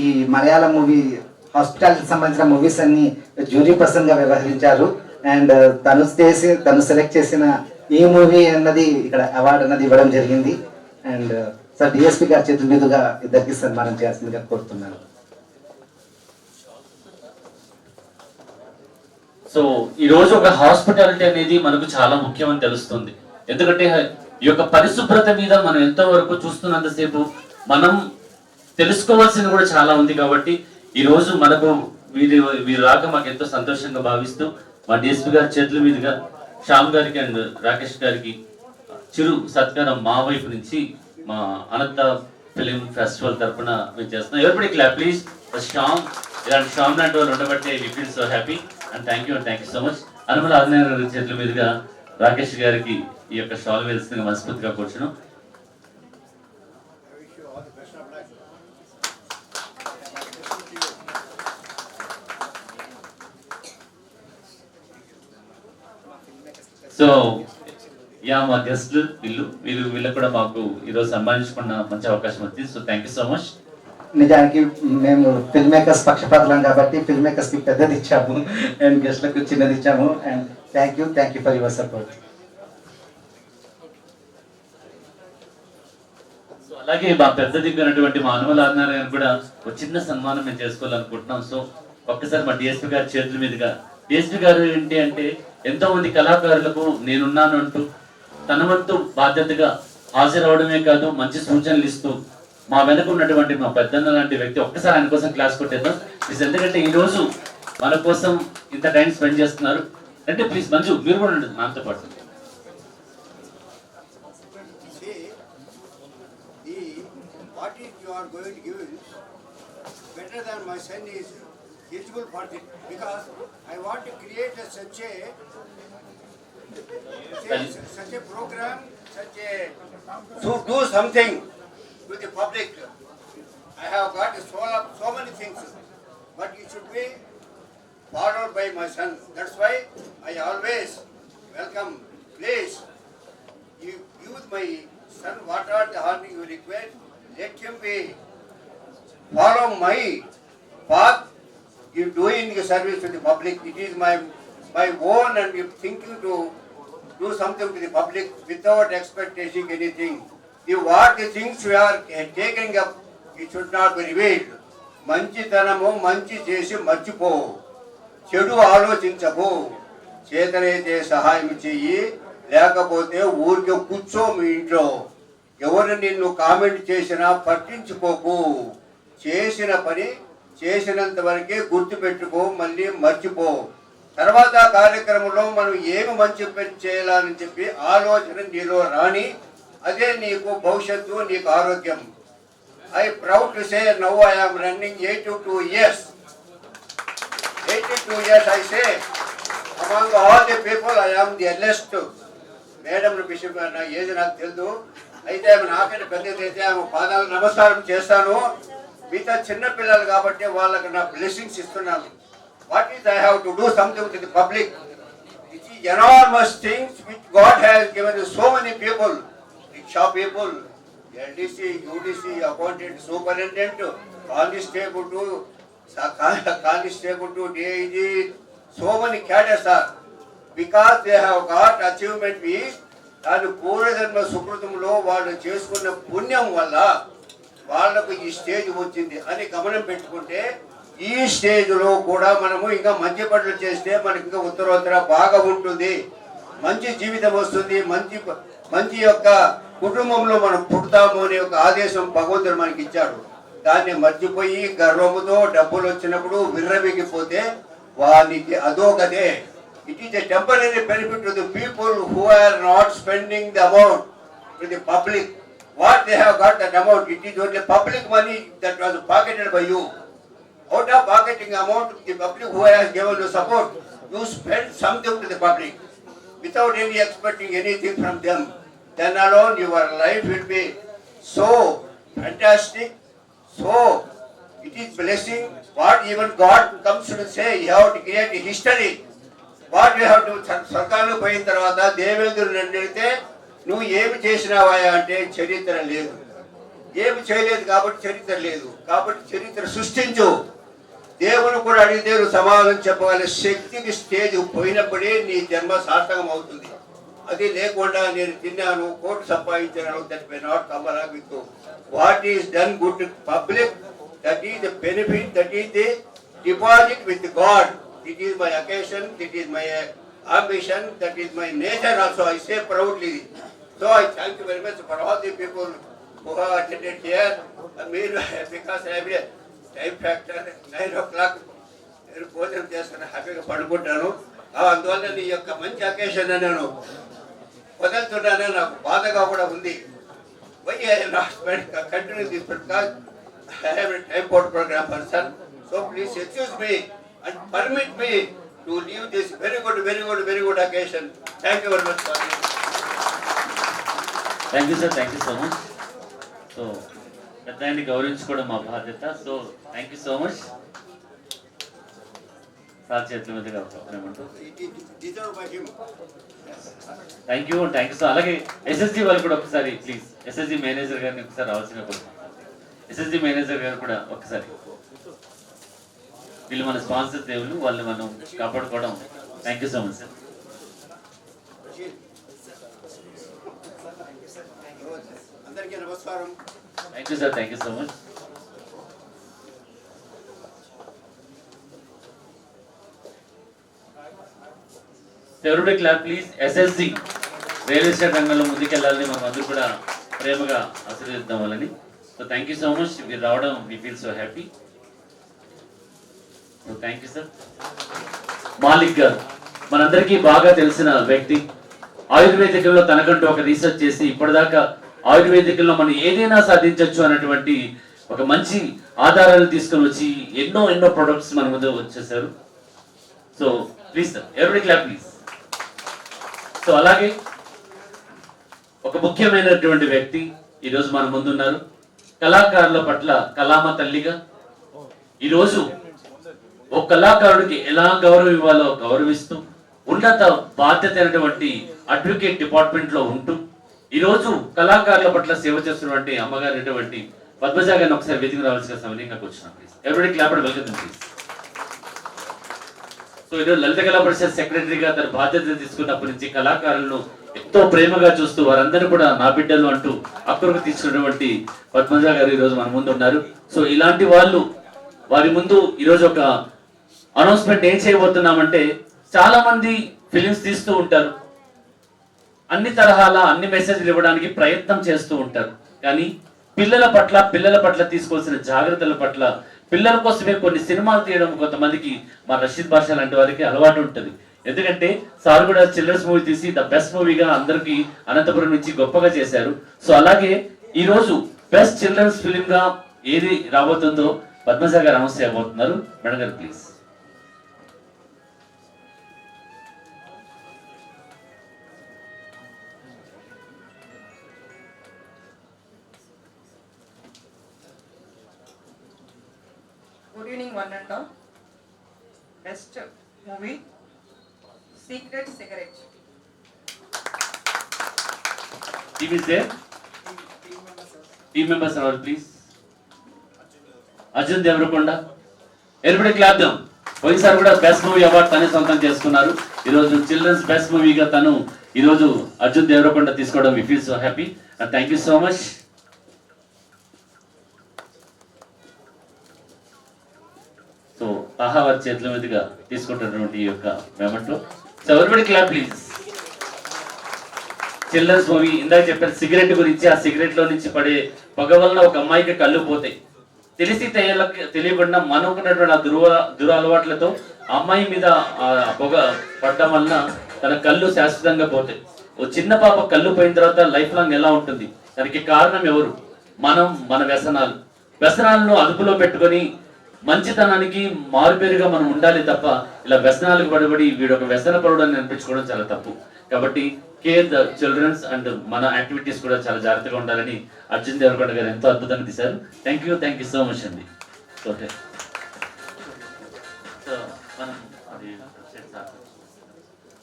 ఈ మలయాళం మూవీ హాస్పిటాలిటీ సంబంధించిన మూవీస్ అన్ని జ్యూరీ పర్సన్ గా వ్యవహరించారు. అండ్ తను సెలెక్ట్ చేసిన ఈ మూవీ అన్నది ఇక్కడ అవార్డు అన్నది ఇవ్వడం జరిగింది. అండ్ సార్ డిఎస్పీ గారి చేతుల మీదుగా ఇద్దరికి సన్మానం చేయాల్సిందిగా కోరుతున్నాను. సో ఈ రోజు ఒక హాస్పిటాలిటీ అనేది మనకు చాలా ముఖ్యమని తెలుస్తుంది. ఎందుకంటే ఈ యొక్క పరిశుభ్రత మీద మనం ఎంతో వరకు చూస్తున్నంతసేపు మనం తెలుసుకోవాల్సింది కూడా చాలా ఉంది. కాబట్టి ఈ రోజు మనకు వీరు రాక మాకు ఎంతో సంతోషంగా భావిస్తూ మా డిఎస్పీ గారి చేతుల మీదుగా శ్యామ్ గారికి అండ్ రాకేష్ గారికి చిరు సత్కారం మా వైపు నుంచి మా అనంత ఫిలిం ఫెస్టివల్ తరఫున మేము చేస్తున్నాం. ఎవరిపడి క్లాప్ ప్లీజ్. శ్యామ్, ఇలాంటి శ్యామ్ లాంటి వాళ్ళు ఉండబట్టే we feel so happy and thank you so much. Anumala Anjaneya గారి చేతుల మీదుగా రాకేష్ గారికి ఈ యొక్క షాల్ వేల్సిందిగా మనస్ఫూర్తిగా కూర్చున్నాం. సో మా గెస్ట్లు వీళ్ళు కూడా మాకు ఈరోజు సన్మానించుకున్న మంచి అవకాశం వచ్చింది. So thank you so much. నిజానికి మేము ఫిల్మ్ మేకర్స్ పక్షపాతలం కాబట్టి ఫిల్మ్ మేకర్స్ కి పెద్దది ఇచ్చాము అండ్ గెస్ట్లకు చిన్నది ఇచ్చాము. And thank you for your support. అలాగే మా పెద్ద దిగ్గనటువంటి మా అనుమలాన్నారు గారిని కూడా ఒక చిన్న సన్మానం మేము చేసుకోవాలనుకుంటున్నాం. సో ఒక్కసారి మా డిఎస్పీ గారి చేతుల మీదుగా, డిఎస్పీ గారు ఏంటి అంటే ఎంతో మంది కళాకారులకు నేనున్నాను అంటూ తన వంతు బాధ్యతగా హాజరవడమే కాదు మంచి సూచనలు ఇస్తూ మా వెనక ఉన్నటువంటి మా పెద్దన్న లాంటి వ్యక్తి. ఒక్కసారి ఆయన కోసం క్లాస్ కొట్టేద్దాం ప్లీజ్. ఎందుకంటే ఈ రోజు మన కోసం ఇంత టైం స్పెండ్ చేస్తున్నారు అంటే ప్లీజ్ మంజు మీరు కూడా ఉండండి నాతో పాటు. What is you are going to give is better than my son is eligible for it, because I want to create such a program, to do something to the public. I have got so many things, but it should be followed by my son. That's why I always welcome. Please, you use my son what are the harming you require. Let him be follow my path in doing the service to the public. It is my own, and if thinking to do something to the public without expecting anything. What the things we are taking up, it should not be revealed. మంచితనము మంచి చేసి మర్చిపో, చెడు ఆలోచించబో, చేతనైతే సహాయం చెయ్యి, లేకపోతే ఊరికే కూర్చో మీ ఇంట్లో. ఎవరు నిన్ను కామెంట్ చేసినా పట్టించుకోకు. చేసిన పని చేసినంత వరకే గుర్తుపెట్టుకో, మళ్ళీ మర్చిపో. తర్వాత కార్యక్రమంలో మనం ఏమి మంచి పని చేయాలని చెప్పి ఆలోచన నీలో రాని, అదే నీకు భవిష్యత్తు, నీకు ఆరోగ్యం. I proud to say now I am running 82 years. 82 years I say. Among all the people I am the eldest. Madam bishop నా ఏజ్ నాకు తెలుసు, అయితే ఆమె నాకంటే పెద్దదైతే ఆమె పాదాలు నమస్కారం చేస్తాను. మిగతా చిన్న పిల్లలు కాబట్టి వాళ్ళకి నా బ్లెస్సింగ్స్ ఇస్తున్నాను. What is I have to do something to the public. It is enormous things which God has given so many people. Rickshaw people, LDC, UDC, accountant, superintendent, constable to DIG, so many cadres are. because they have got achievement with దాని పూర్వజన్మ సుకృతంలో వాళ్ళు చేసుకున్న పుణ్యం వల్ల వాళ్ళకు ఈ stage వచ్చింది అని గమనం పెట్టుకుంటే, ఈ స్టేజ్లో కూడా మనము ఇంకా మంచి పనులు చేస్తే మనకి ఇంకా ఉత్తరోత్తర బాగా ఉంటుంది, మంచి జీవితం వస్తుంది, మంచి యొక్క కుటుంబంలో మనం పుడతాము అనే ఒక ఆదేశం భగవంతుడు మనకి ఇచ్చాడు. దాన్ని మర్చిపోయి గర్వముతో డబ్బులు వచ్చినప్పుడు విర్రబిగిపోతే వానికి అదోగదే. It is a temporary benefit to the people who are not spending the amount to the public. What they have got that amount, it is only public money that was pocketed by you. Out of pocketing amount, the public who has given you support, you spend something to the public without any expecting anything from them. Then alone your life will be so fantastic, so it is blessing. What even God comes to say, you have to create a history. What you have to. సర్కారులో పోయిన తర్వాత దేవేంద్రుడు అడిగితే నువ్వు ఏమి చేసినావా అంటే చరిత్ర లేదు. ఏమి చేయలేదు కాబట్టి చరిత్ర లేదు. కాబట్టి చరిత్ర సృష్టించు. దేవుని కూడా అడిగితే నువ్వు సమాధానం చెప్పగల శక్తికి స్టేజ్ పోయినప్పుడే నీ జన్మ సార్థకం అవుతుంది. అది లేకుండా నేను తిన్నాను, కోర్టు సంపాదించాను, that may not come along with what is done good public. That is the benefit, that is the deposit with God. It is my occasion, it is my ambition, that is my nature also, I say proudly. So I thank you very much for all the people who have attended here. Because I have a time factor, 9 o'clock, నేను భోజనం చేస్తాను, హ్యాపీగా పడుకుంటాను. అందువల్ల నీ యొక్క మంచి occasion నేను వదులుతున్నాను, నాకు బాధగా కూడా ఉంది. Why I have not continue this because I have a time board program person. So please excuse me and permit me to leave this very good occasion. Thank you very much for this. Thank you sir, thank you so much. So పెద్దయ్యని గౌరవించుకోవడం మా బాధ్యత. So thank you so much. Sir చేతుల మీదుగా thank you so. అలాగే SSG వాళ్ళు కూడా ఒకసారి please, SSG manager గారిని ఒకసారి రావాల్సిన కోరుతున్నాను. ఎస్ఎస్జి మేనేజర్ గారు కూడా ఒకసారి. వీళ్ళు మన స్పాన్సర్ దేవుళ్ళు, వాళ్ళని మనం కాపాడుకోవడం. Thank you so much sir. అందరికీ నమస్కారం. Thank you sir, thank you so much. Everybody clap please. SSC real estate రంగంలో ముందుకెళ్ళాలని మనం అందరూ కూడా ప్రేమగా ఆశీర్వదిద్దాం వాళ్ళని. So thank you so much, మీరు రావడం we feel so happy. So thank you sir. Malik గారు మనందరికీ బాగా తెలిసిన వ్యక్తి. ఆయుర్వేదికంలో తనకంటూ ఒక రీసెర్చ్ చేసి ఇప్పటిదాకా ఆయుర్వేదికంలో మనం ఏదైనా సాధించవచ్చు అన్నటువంటి ఒక మంచి ఆధారాలు తీసుకొని వచ్చి ఎన్నో ఎన్నో ప్రొడక్ట్స్ మన ముందు వచ్చేసారు. So please sir, everybody clap please. So అలాగే ఒక ముఖ్యమైనటువంటి వ్యక్తి ఈరోజు మన ముందున్నారు. కళాకారుల పట్ల కళామ తల్లిగా ఈరోజు ఒక కళాకారుడికి ఎలా గౌరవం ఇవ్వాలో గౌరవిస్తూ ఉన్నత బాధ్యత అయినటువంటి అడ్వకేట్ డిపార్ట్మెంట్ లో ఉంటూ ఈరోజు కళాకారుల పట్ల సేవ చేస్తున్నటువంటి అమ్మగారైనటువంటి పద్మజ గారిని ఒకసారి వేదిక రావాల్సిన సమయంగా కూర్చున్నాం please. Everybody clap and welcome please. So ఈరోజు లలిత కళా పరిషత్ సెక్రటరీగా తన బాధ్యత తీసుకున్నప్పటి నుంచి కళాకారులను ఎంతో ప్రేమగా చూస్తూ వారందరూ కూడా నా బిడ్డలు అంటూ అక్కడికి తీసుకున్నటువంటి పద్మజ గారు ఈరోజు మన ముందు ఉన్నారు. సో ఇలాంటి వాళ్ళు వారి ముందు ఈరోజు ఒక అనౌన్స్మెంట్ ఏం చేయబోతున్నామంటే, చాలా మంది ఫిలిమ్స్ తీస్తూ ఉంటారు, అన్ని తరహాల అన్ని మెసేజ్లు ఇవ్వడానికి ప్రయత్నం చేస్తూ ఉంటారు. కానీ పిల్లల పట్ల తీసుకోవాల్సిన జాగ్రత్తల పట్ల, పిల్లల కోసమే కొన్ని సినిమాలు తీయడం కొంతమందికి మా రషీద్ బాషా లాంటి వారికి అలవాటు ఉంటుంది. ఎందుకంటే సార్ కూడా చిల్డ్రన్స్ మూవీ తీసి ద బెస్ట్ మూవీగా అందరికి అనంతపురం నుంచి గొప్పగా చేశారు. సో అలాగే ఈ రోజు బెస్ట్ చిల్డ్రన్స్ ఫిలిం గా ఏది రాబోతుందో పద్మజ గారు అనౌన్స్ చేయబోతున్నారు. మేడం గారు please. Good evening one and all. Best movie secret cigarette. Team is there? Team members are all please. Arjun Devarakonda, everybody clap them. పోయినసారి కూడా బెస్ట్ మూవీ అవార్డు తనే సొంతం చేసుకున్నారు. ఈరోజు చిల్డ్రన్స్ బెస్ట్ మూవీగా తను ఈరోజు అర్జున్ దేవరకొండ తీసుకోవడం we feel so happy. Thank you so much. So Aha వారి చేతుల మీదుగా తీసుకుంటున్నటువంటి ఈ యొక్క memento. So everybody clap please. Children's movie ఇందాక చెప్పారు సిగరెట్ గురించి. ఆ సిగరెట్ లో నుంచి పడే పొగ వలన ఒక అమ్మాయికి కళ్ళు పోతాయి. తెలిసి తెలియకుండా మనకున్నటువంటి ఆ దురలవాట్లతో అమ్మాయి మీద ఆ పొగ పడడం వలన తన కళ్ళు శాశ్వతంగా పోతాయి. ఓ చిన్న పాప కళ్ళు పోయిన తర్వాత లైఫ్ లాంగ్ ఎలా ఉంటుంది? దానికి కారణం ఎవరు? మన వ్యసనాలను అదుపులో పెట్టుకొని మంచితనానికి మారుపేరుగా మనం ఉండాలి తప్ప ఇలా వ్యసనాలకు పడబడి వీడు ఒక వ్యసన పరుడు అని అనిపించుకోవడం చాలా తప్పు. కాబట్టి కేర్ ద చిల్డ్రన్స్ అండ్ మన యాక్టివిటీస్ కూడా చాలా జాగ్రత్తగా ఉండాలని అర్జున్ దేవరకొండ గారు ఎంతో అద్భుతంగా తీశారు. థ్యాంక్ యూ సో మచ్ అండి.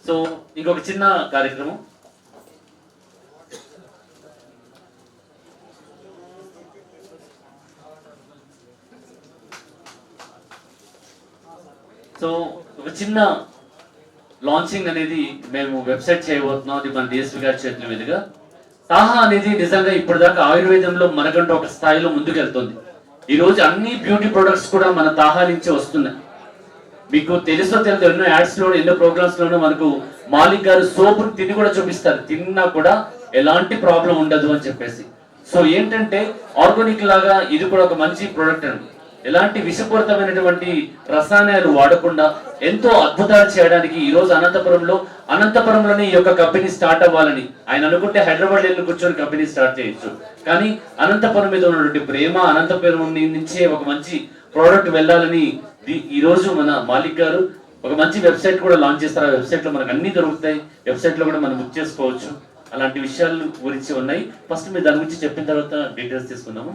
సో ఇంకొక చిన్న కార్యక్రమం. సో ఒక చిన్న లాంచింగ్ అనేది మేము వెబ్సైట్ చేయబోతున్నాం. అది మన డిఎస్పీ గారి చేతుల మీదుగా. తాహా అనేది నిజంగా ఇప్పటిదాకా ఆయుర్వేదంలో మనకంటూ ఒక స్థాయిలో ముందుకెళ్తుంది. ఈరోజు అన్ని బ్యూటీ ప్రొడక్ట్స్ కూడా మన తాహా నుంచి వస్తున్నాయి. మీకు తెలుసో తెలియదు, ఎన్నో యాడ్స్ లో ఎన్నో ప్రోగ్రామ్స్ లోనూ మనకు మాలిక్ గారు సోపు తిని కూడా చూపిస్తారు, తిన్నా కూడా ఎలాంటి ప్రాబ్లం ఉండదు అని చెప్పేసి. సో ఏంటంటే ఆర్గానిక్ లాగా ఇది కూడా ఒక మంచి ప్రోడక్ట్ అండి. ఎలాంటి విషపూరితమైనటువంటి రసాయనాలు వాడకుండా ఎంతో అద్భుతాలు చేయడానికి ఈ రోజు అనంతపురంలోనే ఈ యొక్క కంపెనీ స్టార్ట్ అవ్వాలని ఆయన అనుకుంటే హైదరాబాద్ వెళ్ళి కూర్చొని కంపెనీ స్టార్ట్ చేయొచ్చు. కానీ అనంతపురం మీద ఉన్నటువంటి ప్రేమ, అనంతపురం నుంచే ఒక మంచి ప్రోడక్ట్ వెళ్ళాలని ఈ రోజు మన మాలిక్ గారు ఒక మంచి వెబ్సైట్ కూడా లాంచ్ చేస్తారు. ఆ వెబ్సైట్ లో మనకు అన్ని దొరుకుతాయి. వెబ్సైట్ లో కూడా మనం బుక్ చేసుకోవచ్చు. అలాంటి విషయాలు గురించి ఉన్నాయి. ఫస్ట్ మీరు దాని గురించి చెప్పిన తర్వాత డీటెయిల్స్ తీసుకుందాము.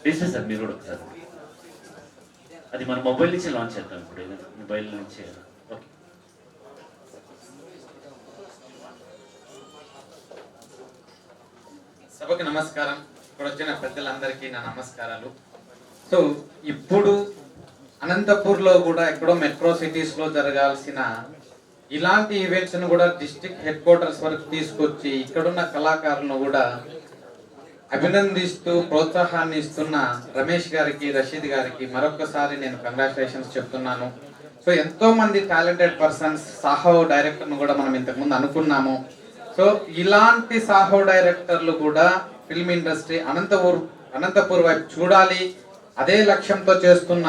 ప్లీజ్ సార్ మీరు కూడా ఒకసారి అది మన మొబైల్ నుంచి లాంచ్ చేద్దాం. ఇప్పుడు మొబైల్ నుంచి ఓకే. సభకి నమస్కారం. ఇప్పుడు వచ్చిన పెద్దలందరికీ నా నమస్కారాలు. సో ఇప్పుడు అనంతపూర్లో కూడా ఎక్కడో మెట్రో సిటీస్లో జరగాల్సిన ఇలాంటి ఈవెంట్స్ను కూడా డిస్ట్రిక్ట్ హెడ్ క్వార్టర్స్ వరకు తీసుకొచ్చి ఇక్కడున్న కళాకారులను కూడా అభినందిస్తూ ప్రోత్సాహాన్ని ఇస్తున్న రమేష్ గారికి, రషీద్ గారికి మరొకసారి నేను కంగ్రాచులేషన్స్ చెప్తున్నాను. సో ఎంతో మంది టాలెంటెడ్ పర్సన్స్, సాహో డైరెక్టర్ను కూడా మనం ఇంతకుముందు అనుకున్నాము. సో ఇలాంటి సాహో డైరెక్టర్లు కూడా ఫిల్మ్ ఇండస్ట్రీ అనంతపూర్ వైపు చూడాలి, అదే లక్ష్యంతో చేస్తున్న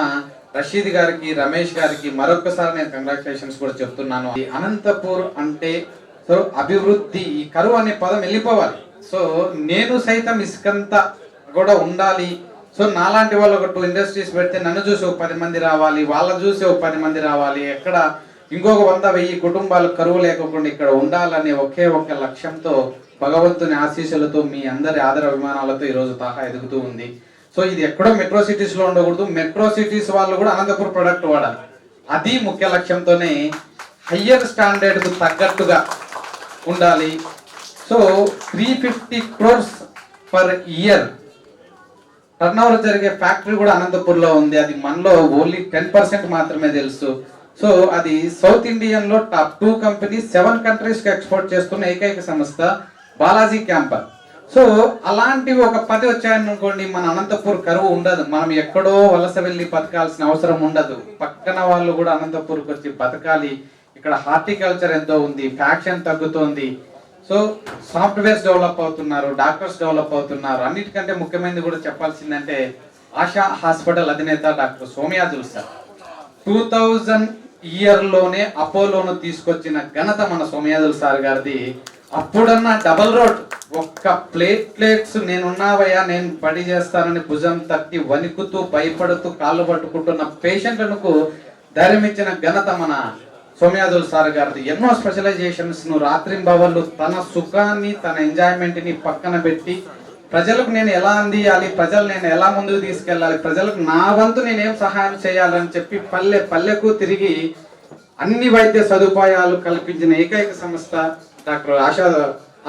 రషీద్ గారికి, రమేష్ గారికి మరొకసారి నేను కంగ్రాచులేషన్స్ కూడా చెప్తున్నాను. ఈ అనంతపూర్ అంటే సో అభివృద్ధి, ఈ కరువు అనే పదం వెళ్ళిపోవాలి. సో నేను సైతం ఇసుకంతా కూడా ఉండాలి. సో నాలాంటి వాళ్ళు ఒక 2 ఇండస్ట్రీస్ పెడితే నన్ను చూసి ఒక 10 మంది రావాలి, వాళ్ళ చూసి ఒక 10 మంది రావాలి, ఎక్కడ ఇంకొక 100-1000 కుటుంబాలు కరువు లేకుండా ఇక్కడ ఉండాలనే ఒకే ఒక లక్ష్యంతో, భగవంతుని ఆశీస్సులతో, మీ అందరి ఆదర అభిమానాలతో ఈరోజు తాహా ఎదుగుతూ ఉంది. సో ఇది ఎక్కడో మెట్రో సిటీస్ లో ఉండకూడదు, మెట్రో సిటీస్ వాళ్ళు కూడా అనంతపూర్ ప్రొడక్ట్ వాడాలి. అది ముఖ్య లక్ష్యంతోనే హయ్యర్ స్టాండర్డ్ కు తగ్గట్టుగా ఉండాలి. So 350 crores per year turn over జరిగే ఫ్యాక్టరీ కూడా అనంతపూర్ లో ఉంది. అది మనలో ఓన్లీ 10% మాత్రమే తెలుసు. సో అది సౌత్ ఇండియన్ లో టాప్ 2 కంపెనీ, 7 కంట్రీస్ కి ఎక్స్పోర్ట్ చేస్తున్న ఏకైక సంస్థ బాలాజీ క్యాంపర్. సో అలాంటివి ఒక 10 వచ్చాయనుకోండి, మన అనంతపూర్ కరువు ఉండదు. మనం ఎక్కడో వలస వెళ్ళి బతకాల్సిన అవసరం ఉండదు. పక్కన వాళ్ళు కూడా అనంతపూర్కి వచ్చి బతకాలి. ఇక్కడ హార్టికల్చర్ ఎంతో ఉంది, ఫ్యాక్షన్ తగ్గుతోంది. సో సాఫ్ట్వేర్స్ డెవలప్ అవుతున్నారు, డాక్టర్స్ డెవలప్ అవుతున్నారు. అన్నిటికంటే ముఖ్యమైనది కూడా చెప్పాల్సిందంటే ఆశా హాస్పిటల్ అధినేత డాక్టర్ సోమయాజుల్ సార్ 2000 ఇయర్లోనే అపోలోను తీసుకొచ్చిన ఘనత మన సోమయాజుల్ సార్ గారిది. అప్పుడన్నా డబల్ రోడ్, ఒక్క ప్లేట్స్ నేనున్నావయ్యా, నేను పడి చేస్తానని భుజం తట్టి వణుకుతూ భయపడుతూ కాళ్ళు పట్టుకుంటున్న పేషెంట్లకు ధైర్యం ఇచ్చిన ఘనత మన సోమయాజుల్ సార్ గారిది. ఎన్నో స్పెషలైజేషన్స్ ను రాత్రింబవళ్ళు తన సుఖాన్ని, తన ఎంజాయ్మెంట్ ని పక్కన పెట్టి ప్రజలకు నేను ఎలా అందియాలి, ప్రజలు నేను ఎలా ముందుకు తీసుకెళ్ళాలి, ప్రజలకు నా వంతు నేనేం సహాయం చేయాలని చెప్పి పల్లె పల్లెకు తిరిగి అన్ని వైద్య సదుపాయాలు కల్పించిన ఏకైక సంస్థ డాక్టర్ ఆశా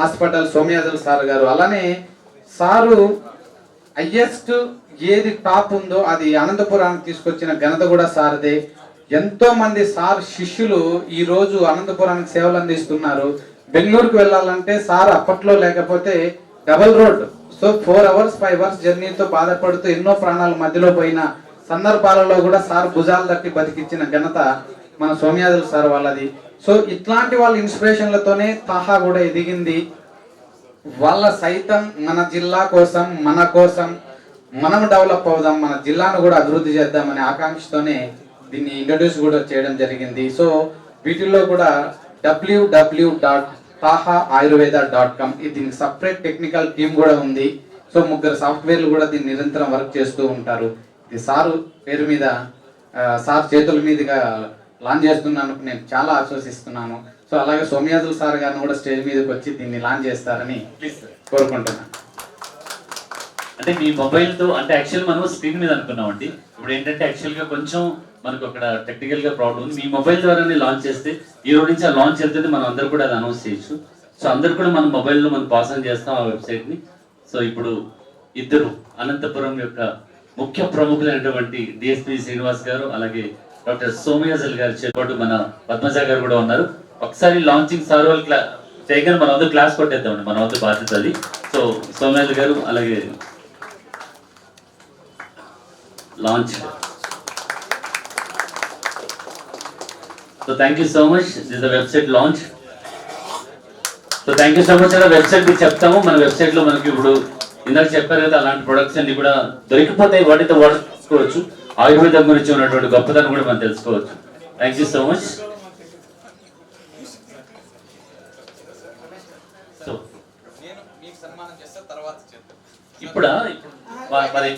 హాస్పిటల్ సోమయాజుల్ సార్ గారు. అలానే సారు హైయెస్ట్ ఏది టాప్ ఉందో అది అనంతపురానికి తీసుకొచ్చిన ఘనత కూడా సార్దే. ఎంతో మంది సార్ శిష్యులు ఈ రోజు అనంతపురానికి సేవలు అందిస్తున్నారు. బెంగళూరుకు వెళ్ళాలంటే సార్ అప్పట్లో లేకపోతే double road, so 4 hours 5 hours జర్నీతో బాధపడుతూ ఎన్నో ప్రాణాల మధ్యలో పోయిన సందర్భాలలో కూడా సార్ భుజాలు తట్టి బతికించిన ఘనత మన సోమయాజుల్ సార్ వాళ్ళది. సో ఇట్లాంటి వాళ్ళ ఇన్స్పిరేషన్లతోనే తాహా కూడా ఎదిగింది. వాళ్ళ సైతం మన జిల్లా కోసం, మన కోసం మనం డెవలప్ అవుదాం, మన జిల్లాను కూడా అభివృద్ధి చేద్దామనే ఆకాంక్షతోనే దీన్ని ఇంట్రడ్యూస్ కూడా చేయడం జరిగింది. సో వీటిల్లో కూడా www.tahaayurveda.com దీనికి సపరేట్ టెక్నికల్ టీమ్ కూడా ఉంది. సో 3 సాఫ్ట్వేర్లు కూడా దీన్ని నిరంతరం వర్క్ చేస్తూ ఉంటారు. ఇది సారు పేరు మీద, సార్ చేతుల మీదుగా లాంచ్ చేస్తున్నాను, నేను చాలా ఆశీర్వదిస్తున్నాను. సో అలాగే సోమయాజుల్ సార్ గారిని కూడా స్టేజ్ మీదకి వచ్చి దీన్ని లాంచ్ చేస్తారని కోరుకుంటున్నాను. అంటే మీ మొబైల్ తో, అంటే యాక్చువల్ మనం స్క్రీన్ మీద అనుకున్నామండి. ఇప్పుడు ఏంటంటే యాక్చువల్ గా కొంచెం మనకు అక్కడ టెక్నికల్ గా ప్రాబ్లం ఉంది. మీ మొబైల్ ద్వారానే లాంచ్ చేస్తే ఈ రోజు నుంచి ఆ లాంచ్ వెళ్తే మనం అందరు కూడా అది అనౌన్స్ చేయొచ్చు. సో అందరు కూడా మన మొబైల్లో మనం పాస్ ఆన్ చేస్తాం ఆ వెబ్సైట్ ని. సో ఇప్పుడు ఇద్దరు అనంతపురం యొక్క ముఖ్య ప్రముఖులైనటువంటి డిఎస్పి శ్రీనివాస్ గారు, అలాగే డాక్టర్ సోమయాజుల్ గారు చేపట్టు మన పద్మజ గారు కూడా ఉన్నారు. ఒకసారి లాంచింగ్ సార్ వాళ్ళు చేయగానే మనం అందరూ క్లాస్ కొట్టేద్దామండి, మన వద్ద బాధ్యత అది. సో సోమయాజుల్ గారు అలాగే launch. So thank you so much. This is the website launch. So thank you so much. అలా వెబ్సైట్ మీకు చెప్తాము. మన వెబ్సైట్ లో మనకి ఇప్పుడు ఇందాక చెప్పారు కదా, అలాంటి ప్రొడక్ట్స్ అన్ని కూడా దొరికిపోతాయి. వాటితో వాడుకోవచ్చు. ఆయుర్వేదం గురించి ఉన్నటువంటి గొప్పతనం కూడా మనం తెలుసుకోవచ్చు. Thank you so much. So ఇప్పుడు మరి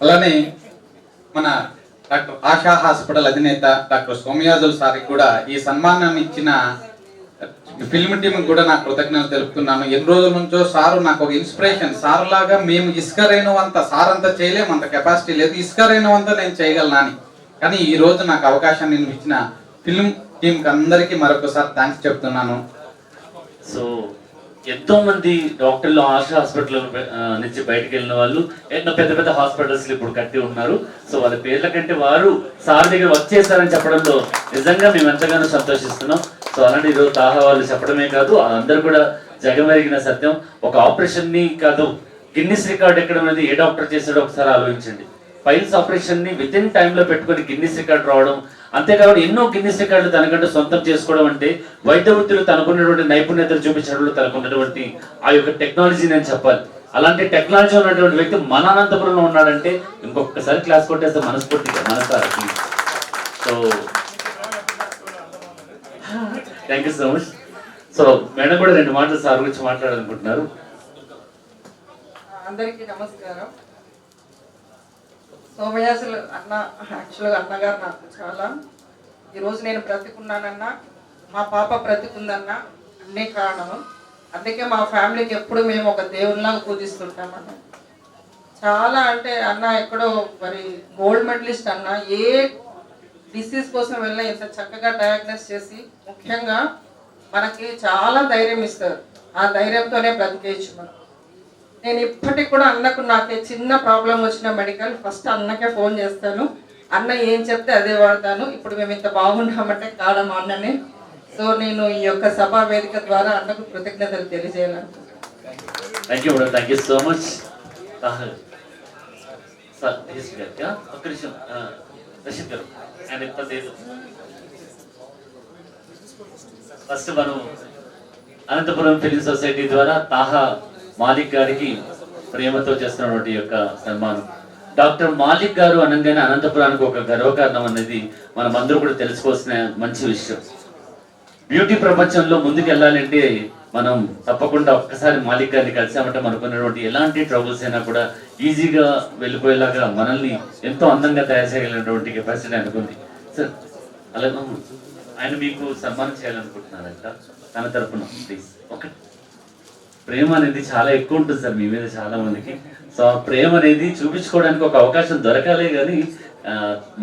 అలానే మన డాక్టర్ ఆశా హాస్పిటల్ అధినేత డాక్టర్ సోమయాజుల్ సార్కి కూడా ఈ సన్మానాన్ని ఇచ్చిన ఫిల్మ్ టీమ్ కూడా నాకు కృతజ్ఞతలు తెలుపుతున్నాను. ఎన్ని రోజుల నుంచో సారు నాకు ఒక ఇన్స్పిరేషన్. సార్ లాగా మేము ఇసుక రేణువంత, సార్ అంతా చేయలేము, అంత కెపాసిటీ లేదు, ఇసుక రేణువంతా నేను చేయగలను అని. కానీ ఈ రోజు నాకు అవకాశం నేను ఇచ్చిన ఫిల్మ్ టీంకి అందరికీ మరొకసారి థ్యాంక్స్ చెప్తున్నాను. సో ఎంతో మంది డాక్టర్లు ఆశా హాస్పిటల్ నుంచి బయటకు వెళ్ళిన వాళ్ళు ఎన్నో పెద్ద పెద్ద హాస్పిటల్స్ ఇప్పుడు కట్టి ఉన్నారు. సో వాళ్ళ పేర్ల కంటే వారు సార్ దగ్గర వర్క్ చేశారని చెప్పడంలో నిజంగా మేము ఎంతగానో సంతోషిస్తున్నాం. సో అలాంటి ఈరోజు తాహా వాళ్ళు చెప్పడమే కాదు, అందరూ కూడా జగమెరిగిన సత్యం. ఒక ఆపరేషన్ ని కాదు, గిన్నిస్ రికార్డ్ ఎక్కడం అనేది ఏ డాక్టర్ చేశాడో ఒకసారి ఆలోచించండి. పైల్స్ ఆపరేషన్ ని విత్ ఇన్ టైంలో పెట్టుకొని గిన్నిస్ రికార్డ్ రావడం, అంతేకాకుండా ఎన్నో గిన్నిస్ రికార్డులు తనకంటూ సొంతం చేసుకోవడం అంటే వైద్య వృత్తిలో తనకున్నటువంటి నైపుణ్యతలు చూపించడంలో తనకున్నటువంటి ఆ యొక్క టెక్నాలజీ నేను చెప్పాలి. అలాంటి టెక్నాలజీ ఉన్నటువంటి వ్యక్తి మన అనంతపురంలో ఉన్నాడంటే ఇంకొకసారి క్లాస్ కొట్టేస్తే మనస్ఫూర్తిగా మనసారా. So thank you so much. So madam కూడా 2 మాటలు సార్ గురించి మాట్లాడాలనుకుంటున్నారు. అందరికీ నమస్కారం. సోమయాసులు అన్న, యాక్చువల్గా అన్నగారు నాకు చాలా, ఈరోజు నేను బ్రతికున్నానన్నా, మా పాప బ్రతికుందన్నా అన్నీ కారణము. అందుకే మా ఫ్యామిలీకి ఎప్పుడు మేము ఒక దేవునిలాగా పూజిస్తుంటామన్న. చాలా అంటే అన్న ఎక్కడో మరి గోల్డ్ మెడలిస్ట్ అన్న, ఏ డిసీజ్ కోసం వెళ్ళినా ఇంత చక్కగా డయాగ్నోస్ చేసి ముఖ్యంగా మనకి చాలా ధైర్యం ఇస్తారు. ఆ ధైర్యంతోనే బ్రతికేయచ్చు మనం. నేను ఇప్పటికి కూడా అన్నకు నాకే చిన్న ప్రాబ్లం వచ్చిన మెడికల్ ఫస్ట్ అన్నకే ఫోన్ చేస్తాను. అన్న ఏం చెప్తే అదే వాడతాను. ఇప్పుడు మేము ఇంత బాగున్నామంటే కారణం అన్ననే. సో నేను ఈ యొక్క సభా వేదిక ద్వారా అన్నకు కృతజ్ఞతలు తెలియజేయాలనుకుంటున్నాను. Thank you madam, thank you so much. Sir ఒక్క నిమిషం రషీద్ గారు ఆయన ఇప్పలేదు. ఫస్ట్ మనం అనంతపురం ఫిలిం సొసైటీ ద్వారా తాహా మాలిక్ గారికి ప్రేమతో చేస్తున్నటువంటి యొక్క సన్మానం. డాక్టర్ మాలిక్ గారు అనగానే అనంతపురానికి ఒక గర్వకారణం అనేది మనం అందరూ కూడా తెలుసుకోవాల్సిన మంచి విషయం. బ్యూటీ ప్రపంచంలో ముందుకు వెళ్ళాలంటే మనం తప్పకుండా ఒక్కసారి మాలిక్ గారిని కలిసామంటే మనకున్నటువంటి ఎలాంటి ట్రబుల్స్ అయినా కూడా ఈజీగా వెళ్ళిపోయేలాగా మనల్ని ఎంతో అందంగా తయారు చేయగలిగినటువంటి కెపాసిటీ అనుకుంది. సార్ అలాగే ఆయన మీకు సన్మానం చేయాలనుకుంటున్నారంట తన తరఫున ప్లీజ్. ఓకే, ప్రేమ అనేది చాలా ఎక్కువ ఉంటుంది సార్ మీ మీద చాలా మందికి. సో ఆ ప్రేమ అనేది చూపించుకోవడానికి ఒక అవకాశం దొరకాలే కానీ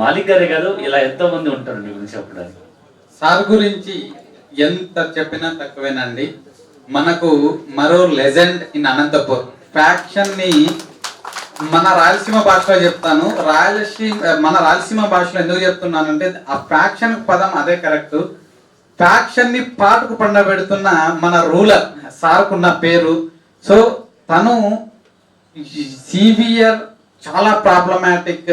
మాలిక్ గారే కాదు ఇలా ఎంతో మంది ఉంటారు మీ గురించి చెప్పడానికి. సార్ గురించి ఎంత చెప్పినా తక్కువేనండి. మనకు మరో లెజెండ్ ఇన్ అనంతపూర్. ఫ్యాక్షన్ ని మన రాయలసీమ భాషలో చెప్తాను. మన రాయలసీమ భాషలో ఎందుకు చెప్తున్నానంటే ఆ ఫ్యాక్షన్ పదం అదే కరెక్ట్. ఫ్యాక్షన్ ని పాటుకు పండబెడుతున్న మన రూలర్ సార్కున్న పేరు. సో తను సివియర్ చాలా ప్రాబ్లమాటిక్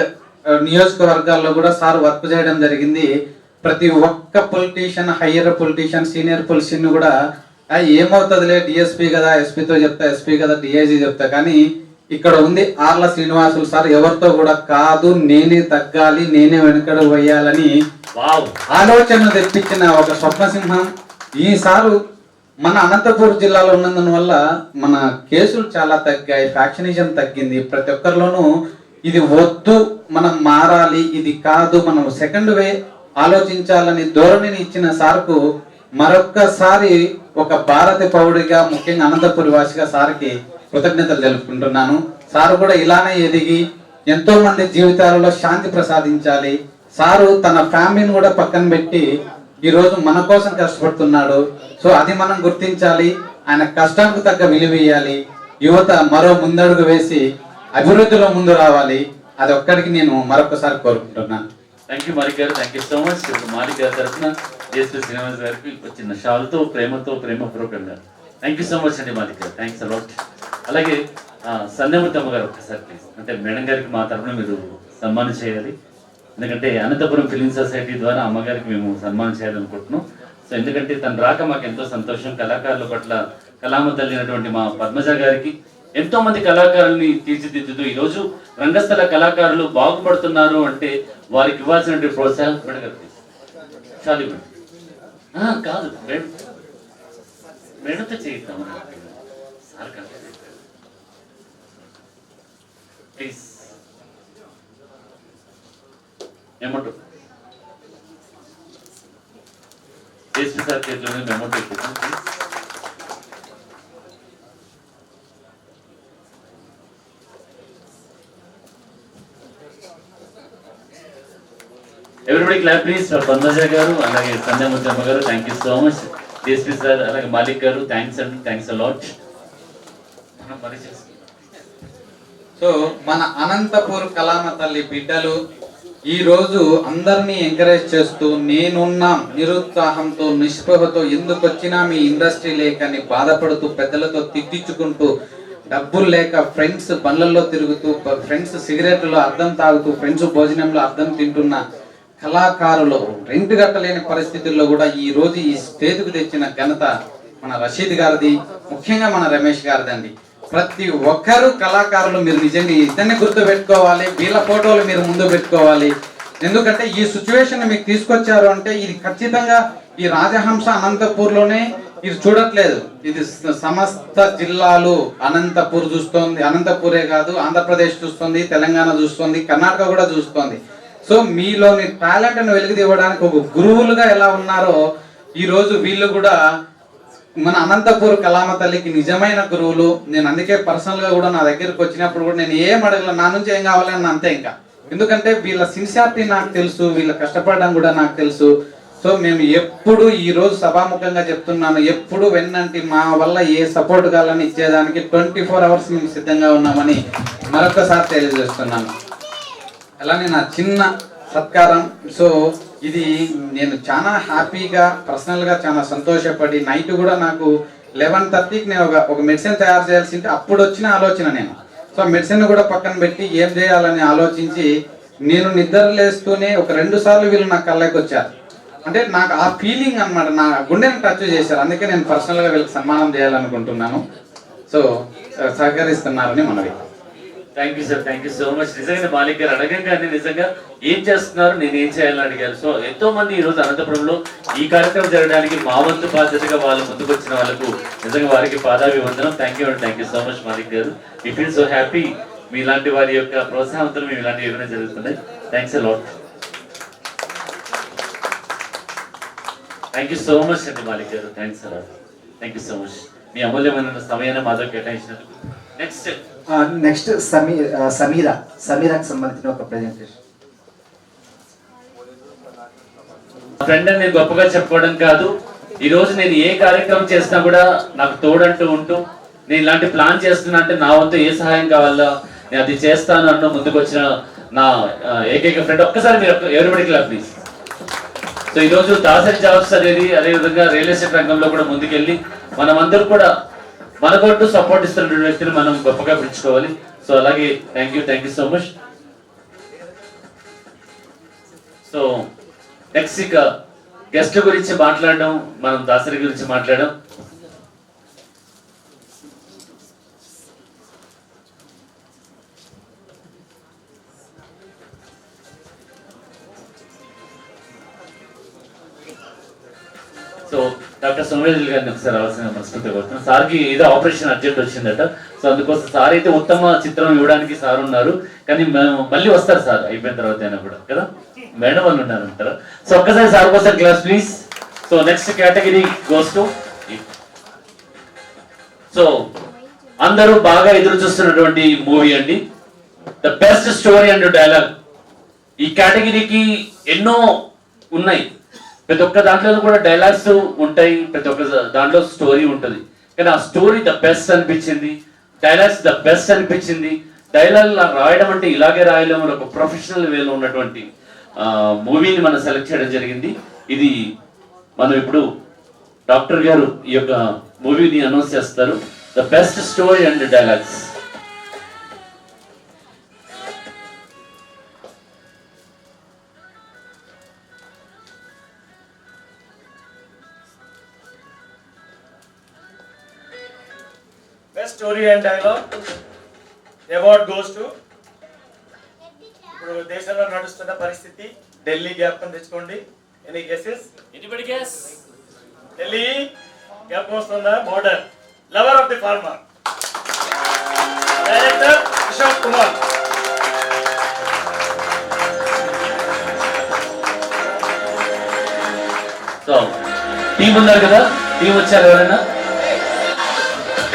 నియోజకవర్గాల్లో కూడా సార్ వర్క్ చేయడం జరిగింది. ప్రతి ఒక్క politician, higher politician, senior politician కూడా ఏమవుతుందిలే డిఎస్పీ కదా, ఎస్పీతో చెప్తా, ఎస్పీ కదా డిఐజీ చెప్తా, కానీ ఇక్కడ ఉంది ఆర్ల శ్రీనివాసులు సార్ ఎవరితో కూడా కాదు, నేనే తగ్గాలి, నేనే వెనుకడ వేయాలని ఆలోచన తెప్పించిన ఒక స్వప్నసింహం. ఈసారు మన అనంతపూర్ జిల్లాలో ఉన్నందున వల్ల మన కేసులు చాలా తగ్గాయి, ఫ్యాక్షనిజం తగ్గింది. ప్రతి ఒక్కరిలోనూ ఇది వద్దు, మనం మారాలి, ఇది కాదు, మనం సెకండ్ వే ఆలోచించాలని ధోరణిని ఇచ్చిన సార్కు మరొక్కసారి ఒక భారత పౌరుడిగా, ముఖ్యంగా అనంతపురి వాసిగా సార్కి కృతజ్ఞతలు తెలుపుకుంటున్నాను. సారు కూడా ఇలానే ఎదిగి ఎంతో మంది జీవితాలలో శాంతి ప్రసాదించాలి. సారు తన ఫ్యామిలీని కూడా పక్కన పెట్టి ఈరోజు మన కోసం కష్టపడుతున్నాడు. సో అది మనం గుర్తించాలి, ఆయన కష్టానికి తగ్గ విలువ ఇవ్వాలి. యువత మరో ముందడుగు వేసి అభివృద్ధిలో ముందు రావాలి. అది ఒక్కడికి నేను మరొకసారి కోరుకుంటున్నాను. థ్యాంక్ యూ మాలిక్ గారు, థ్యాంక్ యూ సో మచ్. ఇప్పుడు మాలిక్ గారి తరఫున జేఎస్పీ శ్రీనివాస్ గారికి వచ్చిన షాల్తో ప్రేమపూర్వకంగా థ్యాంక్ యూ సో మచ్ అండి మాలిక్ గారు, థ్యాంక్స్ అలాట్. అలాగే సంధ్యామూర్తమ్మ గారు ఒక్కసారి ప్లీజ్, అంటే మేడం గారికి మా తరఫున మీరు సన్మానం చేయాలి. ఎందుకంటే అనంతపురం ఫిలిం సొసైటీ ద్వారా అమ్మగారికి మేము సన్మానం చేయాలనుకుంటున్నాం. సో ఎందుకంటే తను రాక మాకు ఎంతో సంతోషం. కళాకారుల పట్ల కళామ తల్లినటువంటి మా పద్మజ గారికి ఎంతో మంది కళాకారుల్ని తీర్చిదిద్దుతూ ఈరోజు రంగస్థల కళాకారులు బాగుపడుతున్నారు అంటే వారికి ఇవ్వాల్సినటువంటి ప్రోత్సాహం మేడం గారు చాలు మేడం కాదు మేడంతో చేయిద్దాం సార్ కదా ప్లీజ్. ఏమంటారు జేఎస్పీ సార్ చేతిలోనే అమౌంట్ ఇప్పిద్దాం please. Everybody clap please for Padmaja garu, alage Sandhya Muttama garu. Thank you so much. DSP sir అలాగే మాలిక్ గారు థ్యాంక్స్ అండి, థ్యాంక్స్ అలాట్. సో మన అనంతపూర్ కళామ తల్లి బిడ్డలు ఈ రోజు అందరినీ ఎంకరేజ్ చేస్తూ నేనున్నా నిరుత్సాహంతో నిస్పృహతో ఎందుకు వచ్చినా మీ ఇండస్ట్రీ లేకని బాధపడుతూ పెద్దలతో తిట్టించుకుంటూ డబ్బులు లేక ఫ్రెండ్స్ బండ్లలో తిరుగుతూ ఫ్రెండ్స్ సిగరెట్లో అద్దం తాగుతూ ఫ్రెండ్స్ భోజనంలో అద్దం తింటున్న కళాకారులు రెంట్ కట్టలేని పరిస్థితుల్లో కూడా ఈ రోజు ఈ స్టేజ్కు తెచ్చిన ఘనత మన రషీద్ గారిది, ముఖ్యంగా మన రమేష్ గారిది అండి. ప్రతి ఒక్కరు కళాకారులు మీరు నిజంగా ఇద్దరిని గుర్తు పెట్టుకోవాలి, వీళ్ళ ఫోటోలు మీరు ముందు పెట్టుకోవాలి. ఎందుకంటే ఈ సిచ్యువేషన్ మీకు తీసుకొచ్చారు అంటే ఇది ఖచ్చితంగా ఈ రాజహంస అనంతపూర్లోనే ఇది చూడట్లేదు, ఇది సమస్త జిల్లాలు అనంతపూర్ చూస్తోంది. అనంతపూరే కాదు, ఆంధ్రప్రదేశ్ చూస్తుంది, తెలంగాణ చూస్తుంది, కర్ణాటక కూడా చూస్తుంది. సో మీలోని టాలెంట్ను వెలుగుదివ్వడానికి ఒక గురువులుగా ఎలా ఉన్నారో ఈ రోజు వీళ్ళు కూడా మన అనంతపూర్ కళామ తల్లికి నిజమైన గురువులు. నేను అందుకే పర్సనల్ గా కూడా నా దగ్గరికి వచ్చినప్పుడు కూడా నేను ఏం అడగల, నా నుంచి ఏం కావాలని అంతే. ఇంకా ఎందుకంటే వీళ్ళ సిన్సియారిటీ నాకు తెలుసు, వీళ్ళ కష్టపడడం కూడా నాకు తెలుసు. సో మేము ఎప్పుడు ఈ రోజు సభాముఖంగా చెప్తున్నాను, ఎప్పుడు వెన్నంటి మా వల్ల ఏ సపోర్ట్ కావాలని ఇచ్చేదానికి 24 hours మేము సిద్ధంగా ఉన్నామని మరొకసారి తెలియజేస్తున్నాను. అలానే నా చిన్న సత్కారం. సో ఇది నేను చాలా హ్యాపీగా పర్సనల్గా చాలా సంతోషపడి నైట్ కూడా నాకు 11:30కి నేను ఒక మెడిసిన్ తయారు చేయాల్సి ఉంటే అప్పుడు వచ్చిన ఆలోచన నేను. సో మెడిసిన్ కూడా పక్కన పెట్టి ఏం చేయాలని ఆలోచించి నేను నిద్ర లేస్తూనే ఒక 2 సార్లు వీళ్ళు నా కళ్ళకి వచ్చారు. అంటే నాకు ఆ ఫీలింగ్ అన్నమాట, నా గుండెని టచ్ చేశారు. అందుకే నేను పర్సనల్గా వీళ్ళకి సన్మానం చేయాలనుకుంటున్నాను. సో సహకరిస్తున్నారని మనవి. Thank you sir, thank you so much. నిజంగా మాలిక్ గారు అడగంగానే నిజంగా ఏం చేస్తున్నారు, నేను ఏం చేయాలని అడిగారు. సో ఎంతో మంది ఈ రోజు అనంతపురంలో ఈ కార్యక్రమం జరగడానికి మా వంతు బాధ్యతగా వాళ్ళు ముందుకు వచ్చిన వాళ్ళకు నిజంగా వారికి పాదాభివందనం. థ్యాంక్ యూ అండి, thank you so much Malik garu. We feel so happy మీలాంటి వారి యొక్క ప్రోత్సాహంతో మేము ఇలాంటి ఏమైనా జరుగుతున్నాయి. Thanks a lot. Thank you so much అండి Malik garu, thanks a lot. Thank you so much మీ అమూల్యమైన సమయాన్ని మాతో కేటాయించినందుకు. నెక్స్ట్ సమీరాకి సంబంధించిన ఒక ప్రెజెంటేషన్. ఫ్రెండ్ అని నేను గొప్పగా చెప్పుకోవడం కాదు, ఈ రోజు నేను ఏ కార్యక్రమం చేసినా కూడా నాకు తోడంటూ ఉంటూ నేను ఇలాంటి ప్లాన్ చేస్తున్నా అంటే నా వంతు ఏ సహాయం కావాలా నేను అది చేస్తాను అన్న ముందుకు వచ్చిన నా ఏకైక ఫ్రెండ్. ఒక్కసారి మీరు ఎవరిబడి క్లబ్ ప్లీజ్. సో ఈరోజు దాసరి జాబ్స్ అనేది అదేవిధంగా రియల్ ఎస్టేట్ రంగంలో కూడా ముందుకెళ్ళి మనమందరూ కూడా మనకొట్టు సపోర్ట్ ఇస్తున్న వ్యక్తిని మనం గొప్పగా పిలుచుకోవాలి. సో అలాగే thank you so much. So next ఇక గెస్ట్ గురించి మాట్లాడడం, మనం దాసరి గురించి మాట్లాడడం. సో డాక్టర్ సోమేశ్వర్ గారిని ఒకసారి రావాల్సిన మనస్ఫూర్తిగా కోరుతున్నాను. సార్కి ఏదో ఆపరేషన్ అర్జెంట్ వచ్చిందట. సో అందుకోసం సార్ అయితే ఉత్తమ చిత్రం ఇవ్వడానికి సార్ ఉన్నారు, కానీ మళ్ళీ వస్తారు సార్ అయిపోయిన తర్వాత అయినా కూడా కదా, మేడం వాళ్ళు ఉన్నారంటారా. సో ఒక్కసారి సార్ కోసం class please. So next category goes to, so అందరూ బాగా ఎదురు చూస్తున్నటువంటి మూవీ అండి, the best story and dialogue. ఈ కేటగిరీకి ఎన్నో ఉన్నాయి, ప్రతి ఒక్క దాంట్లో కూడా డైలాగ్స్ ఉంటాయి, ప్రతి ఒక్క దాంట్లో స్టోరీ ఉంటుంది. కానీ ఆ స్టోరీ ద బెస్ట్ అనిపించింది, డైలాగ్స్ ద బెస్ట్ అనిపించింది. డైలాగ్ రాయడం అంటే ఇలాగే రాయలేము అని ఒక ప్రొఫెషనల్ వేలో ఉన్నటువంటి మూవీని మనం సెలెక్ట్ చేయడం జరిగింది. ఇది మనం ఇప్పుడు డాక్టర్ గారు ఈ యొక్క మూవీని అనౌన్స్ చేస్తారు, the best story and dialogues. Best story and dialogue award goes to, ఇప్పుడు దేశంలో నడుస్తున్న పరిస్థితి ఢిల్లీ జ్ఞాపకం తెచ్చుకోండి. Any guesses? Anybody guess? Delhi జ్ఞాపకం వస్తుందా? Border, lover of the farmer, director Ashok Kumar. So team ఉన్నారు కదా, టీం వచ్చారు ఎవరైనా?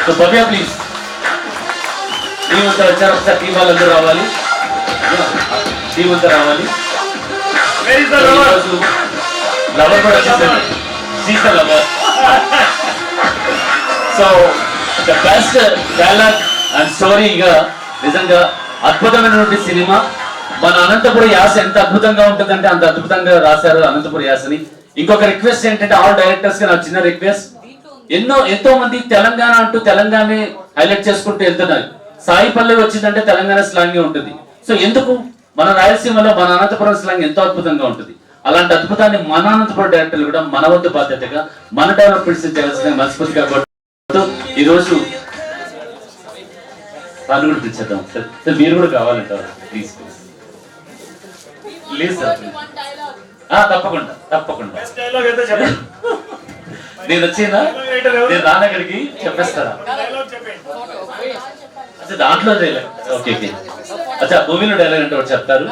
సో భవ్య ప్లీజ్, టీం అంతా వచ్చారు, ఒకసారి టీం వాళ్ళందరూ రావాలి, టీం అంతా రావాలి. లవర్ కూడా వచ్చేసారు, Sita lover. So the best dialogue and స్టోరీగా నిజంగా అద్భుతమైనటువంటి సినిమా. మన అనంతపురం యాస ఎంత అద్భుతంగా ఉంటుందంటే అంత అద్భుతంగా రాశారు అనంతపురం యాసని. ఇంకొక రిక్వెస్ట్ ఏంటంటే ఆల్ డైరెక్టర్స్ కి నా చిన్న రిక్వెస్ట్, ఎంతో మంది తెలంగాణ అంటూ తెలంగాణ హైలైట్ చేసుకుంటూ వెళ్తున్నారు. సాయి పల్లవి వచ్చిందంటే తెలంగాణ స్లాంగ్ ఉంటుంది. సో ఎందుకు మన రాయలసీమలో మన అనంతపురం స్లాంగ్ ఎంతో అద్భుతంగా ఉంటుంది. అలాంటి అద్భుతాన్ని మన అనంతపురం డైరెక్టర్లు కూడా మన వద్ద బాధ్యతగా మన డెవలప్మెంట్స్ చేయాల్సిన మనస్ఫూర్తిగా ఈ రోజు వాళ్ళు కూడా పిలిచేద్దాం సార్. మీరు కూడా కావాలంటారు ప్లీజ్ ప్లీజ్ సార్. తప్పకుండా తప్పకుండా నేను వచ్చినా నేను రానక్కడికి చెప్పేస్తారా? అచ్చా దాంట్లో డైలాగ్ ఓకే ఓకే. అచ్చా మూవీలో డైలాగ్ అంటే ఒకటి చెప్తారు.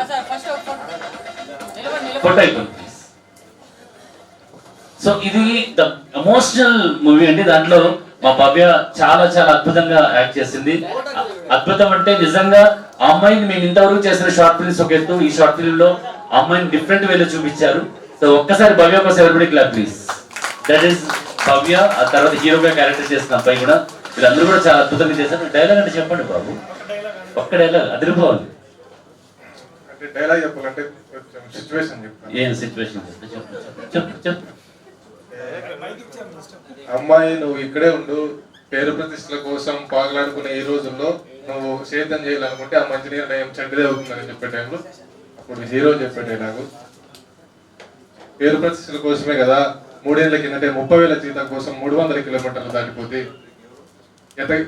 ఫోటో అయిపోయింది. సో ఇది ద ఎమోషనల్ మూవీ అండి. దాంట్లో మా భవ్య చాలా చాలా అద్భుతంగా యాక్ట్ చేసింది. అద్భుతం అంటే నిజంగా ఆ అమ్మాయిని మేము ఇంతవరకు చేసిన షార్ట్ ఫిల్మ్స్ ఒక ఎత్తు, ఈ షార్ట్ ఫిల్మ్ లో ఆ అమ్మాయిని డిఫరెంట్ వేలో చూపించారు. సో ఒక్కసారి భవ్య కోసం ఎవరిబడి clap please. That is Bhavya. ఆ తర్వాత హీరోగా క్యారెక్టర్ చేసిన అబ్బాయి కూడా, వీళ్ళందరూ కూడా చాలా అద్భుతంగా చేశారు. డైలాగ్ అంటే చెప్పండి బాబు, ఒక్క డైలాగ్ అదిరిపోవాలి. డైలాగ్ చెప్పాలంటే సిచ్యువేషన్ చెప్తాను. ఏం సిచ్యువేషన్ చెప్పు చెప్పు. అమ్మాయి నువ్వు ఇక్కడే ఉండు, పేరు ప్రతిష్టల కోసం పాగలాడుకునే ఈ రోజుల్లో నువ్వు సేద్యం చేయాలనుకుంటే ఆ మంచి నిర్ణయం చెడ్డదే అవుతుందని చెప్పే టైంలో అప్పుడు హీరో చెప్పే డైలాగు, పేరు ప్రతిష్టల కోసమే కదా 3 ఏళ్ల కిందటే 30,000 జీతం కోసం 300 కిలోమీటర్లు దాటిపోతే అంటే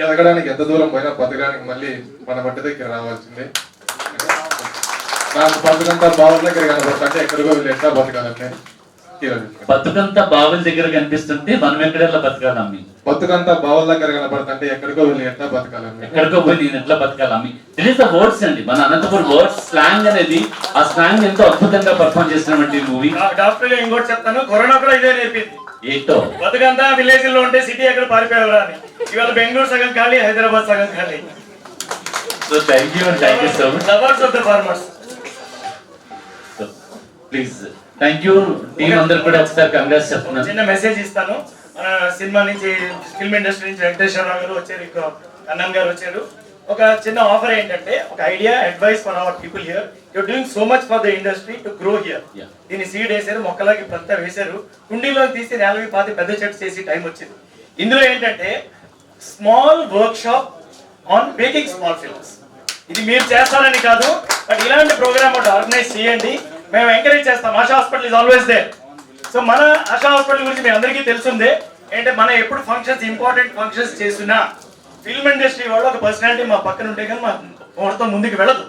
ఎదగడానికి ఎంత దూరం పోయినా బతకడానికి మళ్ళీ మన మట్టి దగ్గర రావాల్సిందే. నాకు బతుకంతా బావుల దగ్గర కనబడుతుంటే ఎక్కడికో వెళ్ళి ఎట్లా బతకాలంటే బతుకంతా బావుల దగ్గర కనిపిస్తుంటే మనం ఎక్కడెల్లా బతకాలమ్మి. బతుకంతా బావుల దగ్గర కనబడుతుంటే ఎక్కడికో వెళ్ళి ఎట్లా బతకాలమ్మి. ఎక్కడికో పోయి నేను ఎట్లా బతకాలమ్మి. తెలియదు వర్డ్స్ అండి, మన అనంతపురం వర్డ్స్ స్లాంగ్ అనేది, ఆ స్లాంగ్ ఎంతో అద్భుతంగా పర్ఫార్మ్ చేసినటువంటి మూవీ. డాక్టర్ ఇంకోటి చెప్తాను, కరోనా కూడా ఇదే నేర్పింది. ఏంటో బతుకంతా విలేజ్ లో ఉంటే సిటీ ఎక్కడ పారిపోయేవారు అని. ఇవాళ బెంగళూరు సగం ఖాళీ, హైదరాబాద్ సగం ఖాళీ. So thank you so much. Lovers of the farmers. Please thank you team అందరు కూడా ఒకసారి కంగ్రాట్స్ చెప్తున్నాను. చిన్న మెసేజ్ ఇస్తాను. మన సినిమా నుంచి ఫిల్మ్ ఇండస్ట్రీ నుంచి వెంకటేశ్వరరావు గారు వచ్చారు, ఇంకా కన్నన్ గారు వచ్చారు. ఒక చిన్న ఆఫర్ ఏంటంటే, ఒక idea advice for our people here. You're doing so much for the industry to grow here. దీన్ని సీడ్ వేసారు, మొక్కలకి అంతా వేశారు, కుండీలో తీసి నేలవి పాతి పెద్ద చెట్టు చేసి టైం వచ్చింది. ఇందులో ఏంటంటే small work shop on making small films. ఇది మీరు చేస్తారని కాదు, బట్ ఇలాంటి ప్రోగ్రామ్ ఒకటి ఆర్గనైజ్ చేయండి, మేము ఎంకరేజ్ చేస్తాం. Asha hospital is always there. So మన ఆశా హాస్పిటల్ గురించి మీ అందరికీ తెలుసుందే. ఏంటంటే మనం ఎప్పుడు ఫంక్షన్స్, ఇంపార్టెంట్ ఫంక్షన్స్ చేస్తున్నా ఫిల్మ్ ఇండస్ట్రీ వాళ్ళు ఒక పర్సనాలిటీ మా పక్కన ఉంటే కానీ మా మాతో ముందుకు వెళ్ళదు.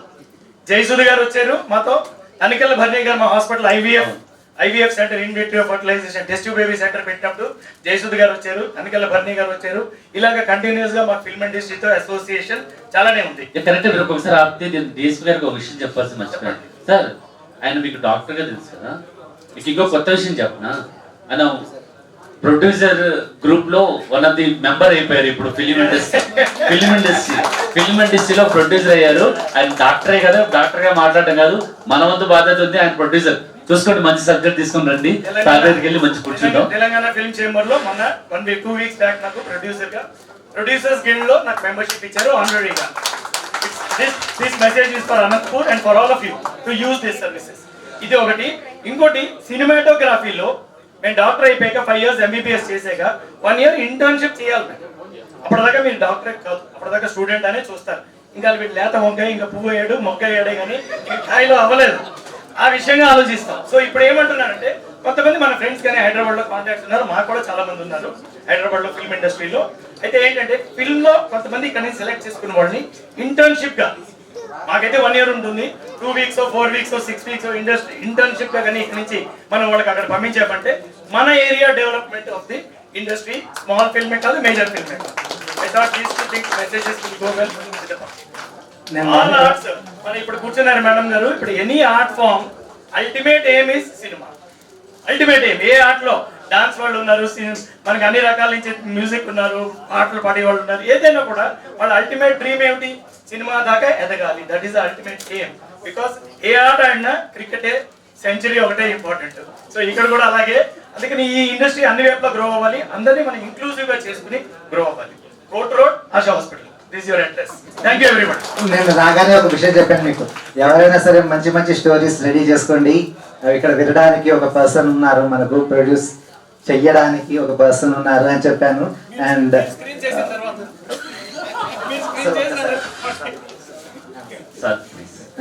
జయసూద్ గారు వచ్చారు మాతో, తనికెళ్ళ భరణి గారు మా hospital IVF centre, in vitro fertilisation test baby centre పెట్టినప్పుడు జయసూద్ గారు వచ్చారు, తనికెళ్ళ భరణి గారు వచ్చారు. ఇలాగ కంటిన్యూస్ గా మా ఫిల్మ్ ఇండస్ట్రీతో అసోసియేషన్ చాలానే ఉంది. కరెక్ట్. మీరు ఒకసారి ఆపితే నేను డిఎస్పీ గారికి ఒక విషయం చెప్పాల్సి మర్చిపోయాను సార్. ఆయన మీకు డాక్టర్ గా తెలుసు కదా, మీకు ఇంకో కొత్త విషయం చెప్పనా, ఆయన ప్రొడ్యూసర్ గ్రూప్ లో వన్ ఆఫ్ ది మెంబర్ అయిపోయారు ఇప్పుడు. ఫిలిం ఇండస్ట్రీలో ప్రొడ్యూసర్ అయ్యారు. ఆయన డాక్టరే కదా, డాక్టర్ గా మాట్లాడటం కాదు, మన వంతు బాధ్యత ఉంది. ఆయన ప్రొడ్యూసర్ చూసుకోండి, మంచి సబ్జెక్ట్ తీసుకుని రండి, సాగర్కి వెళ్ళి మంచి కూర్చుంటాం. తెలంగాణ ఫిల్మ్ చేంబర్ లో మొన్న 2 weeks బ్యాక్ నాకు ప్రొడ్యూసర్స్ గిల్డ్ లో నాకు మెంబర్షిప్ ఇచ్చారు ఆనరీగా. This message is for Anantapur and for all of you to use this services. ఇది ఒకటి. ఇంకోటి, సినిమాటోగ్రఫీలో మేము డాక్టర్ అయిపోయాక 5 years MBBS చేసాక 1 year ఇంటర్న్షిప్ చేయాలి మేము. అప్పటిదాకా మీరు డాక్టరే కాదు, అప్పటిదాకా స్టూడెంట్ అనే చూస్తారు. ఇంకా వీటి లేత మొగ్గ, ఇంకా పువ్వు వేయడు, మొగ్గ వేయడే కానీ ఇంకా కాయలో అవ్వలేదు. ఆ విషయంగా ఆలోచిస్తాం. సో ఇప్పుడు ఏమంటున్నారంటే, కొంతమంది మన ఫ్రెండ్స్ కానీ హైదరాబాద్ లో కాంటాక్ట్స్ ఉన్నారు, మాకు కూడా చాలా మంది ఉన్నారు హైదరాబాద్ లో ఫిల్మ్ ఇండస్ట్రీలో. అయితే ఏంటంటే ఫిల్మ్ లో కొంతమంది ఇక్కడ నుంచి సెలెక్ట్ చేసుకున్న వాళ్ళని ఇంటర్న్షిప్ గా, మాకైతే 1 year ఉంటుంది, 2 weeks 4 weeks 6 weeks ఇంటర్న్షిప్ గా కానీ ఇక్కడ నుంచి మనం వాళ్ళకి అక్కడ పంపించామంటే మన area development of the industry, small ఫిల్మే కాదు, మేజర్ ఫిల్మే కాదు. I thought these 2 things messages will go well with the public. All arts, మన ఇప్పుడు కూర్చున్నారు మేడం గారు, ఇప్పుడు any art form ultimate aim is cinema. Ultimate aim ఏ ఆర్ట్ లో, డాన్స్ వాళ్ళు ఉన్నారు, మనకి అన్ని రకాల నుంచి మ్యూజిక్ ఉన్నారు, పాటలు పాడే వాళ్ళు ఉన్నారు, ఏదైనా కూడా వాళ్ళ అల్టిమేట్ డ్రీమ్ ఏమిటి, సినిమా దాకా ఎదగాలి. That is the ultimate aim. Because ఏ ఆట ఆడినా, క్రికెటే, సెంచరీ ఒకటే ఇంపార్టెంట్. సో ఇక్కడ కూడా అలాగే, అందుకని ఈ ఇండస్ట్రీ అన్ని వైపులా గ్రో అవ్వాలి, అందరినీ మనం ఇంక్లూజివ్గా చేసుకుని గ్రో అవ్వాలి. Court road, ASHA hospital, this your address. Thank you everybody. నేను రాగానే ఒక విషయం చెప్పాను మీకు, ఎవరైనా సరే మంచి మంచి స్టోరీస్ రెడీ చేసుకోండి. ఇక్కడ వినడానికి ఒక పర్సన్ ఉన్నారు, మన గ్రూప్ ప్రొడ్యూస్ చెయ్యడానికి ఒక పర్సన్ ఉన్నారు అని చెప్పాను.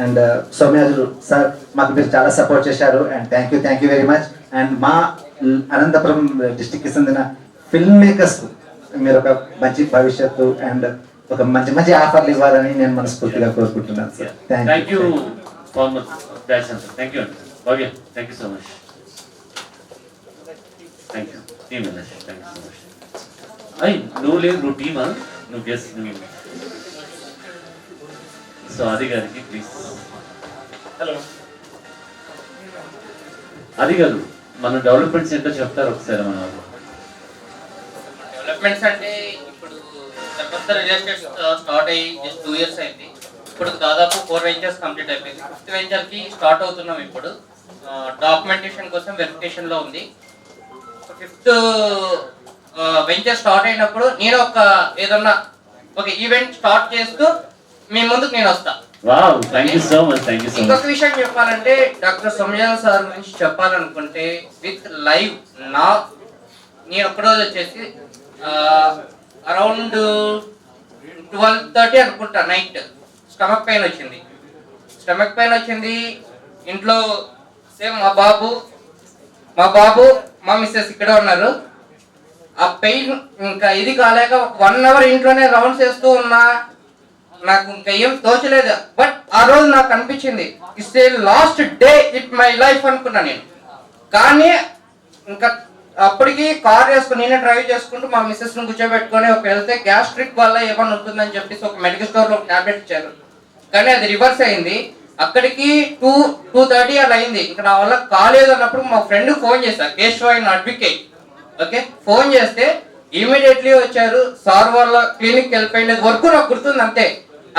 అండ్ సౌమ్యాజులు సార్ మాకు మీరు చాలా సపోర్ట్ చేశారు and thank you very much. And మా అనంతపురం డిస్టిక్కి చెందిన ఫిల్మ్ మేకర్స్ మీరు ఒక మంచి భవిష్యత్తు అండ్ ఒక మంచి మంచి ఆఫర్లు ఇవ్వాలని నేను మనస్ఫూర్తిగా కోరుకుంటున్నాను sir. Thank you for thank you okay thank you so much. Thank you team thank you so much. అయ్యి నువ్వు లేదు, నువ్వు టీమా, నువ్వు గెస్ట్ నువ్వు. సో ఆది గారికి ప్లీజ్. హలో ఆది గారు, మన డెవలప్మెంట్స్ ఏంటో చెప్తారు ఒకసారి. మన డెవలప్మెంట్స్ అంటే ఇప్పుడు సర్వత్ర రియల్ ఎస్టేట్ స్టార్ట్ అయ్యి జస్ట్ 2 years అయింది. ఇప్పుడు దాదాపు 4 ventures కంప్లీట్ అయిపోయింది. 5th venture స్టార్ట్ అవుతున్నాం. ఇప్పుడు డాక్యుమెంటేషన్ కోసం వెరిఫికేషన్లో ఉంది. 5th వెంచర్ స్టార్ట్ అయినప్పుడు నేను ఏదన్నా ఒక ఈవెంట్ స్టార్ట్ చేస్తూ మీ ముందుకు నేను వస్తా. Wow thank you so much. ఇంకొక విషయం చెప్పాలంటే డాక్టర్ సోమయాజు సార్ గురించి చెప్పాలనుకుంటే విత్ లైవ్ నేను ఒకరోజు వచ్చేసి అరౌండ్ 12:30 అనుకుంటా నైట్ స్టమక్ పెయిన్ వచ్చింది. ఇంట్లో సేమ్ మా బాబు మా మిస్సెస్ ఇక్కడే ఉన్నారు. ఆ పెయిన్ ఇంకా ఇది కాలేక 1 hour ఇంట్లోనే రౌండ్స్ వేస్తూ ఉన్నా, నాకు ఇంకా ఏం తోచలేదు. బట్ ఆ రోజు నాకు అనిపించింది it's a last day it my life అనుకున్నా నేను. కానీ ఇంకా అప్పటికి కార్ వేసుకుని నేనే డ్రైవ్ చేసుకుంటూ మా మిస్సెస్ ను కూర్చోబెట్టుకొని ఒక వెళ్తే గ్యాస్ట్రిక్ వల్ల ఏమన్నా ఉంటుందని చెప్పేసి ఒక మెడికల్ స్టోర్ లో ఒక టాబ్లెట్ ఇచ్చారు. కానీ అది రివర్స్ అయింది. అక్కడికి 2:30 అలా అయింది. ఇంకా నా వల్ల కాలేదు అన్నప్పుడు మా ఫ్రెండ్ ఫోన్ చేశారు, కేశవ అడ్వకేట్. ఓకే, ఫోన్ చేస్తే ఇమీడియట్లీ వచ్చారు. సార్ వాళ్ళ క్లినిక్ వెళ్ళిపోయినది వరకు నాకు గుర్తుంది అంతే.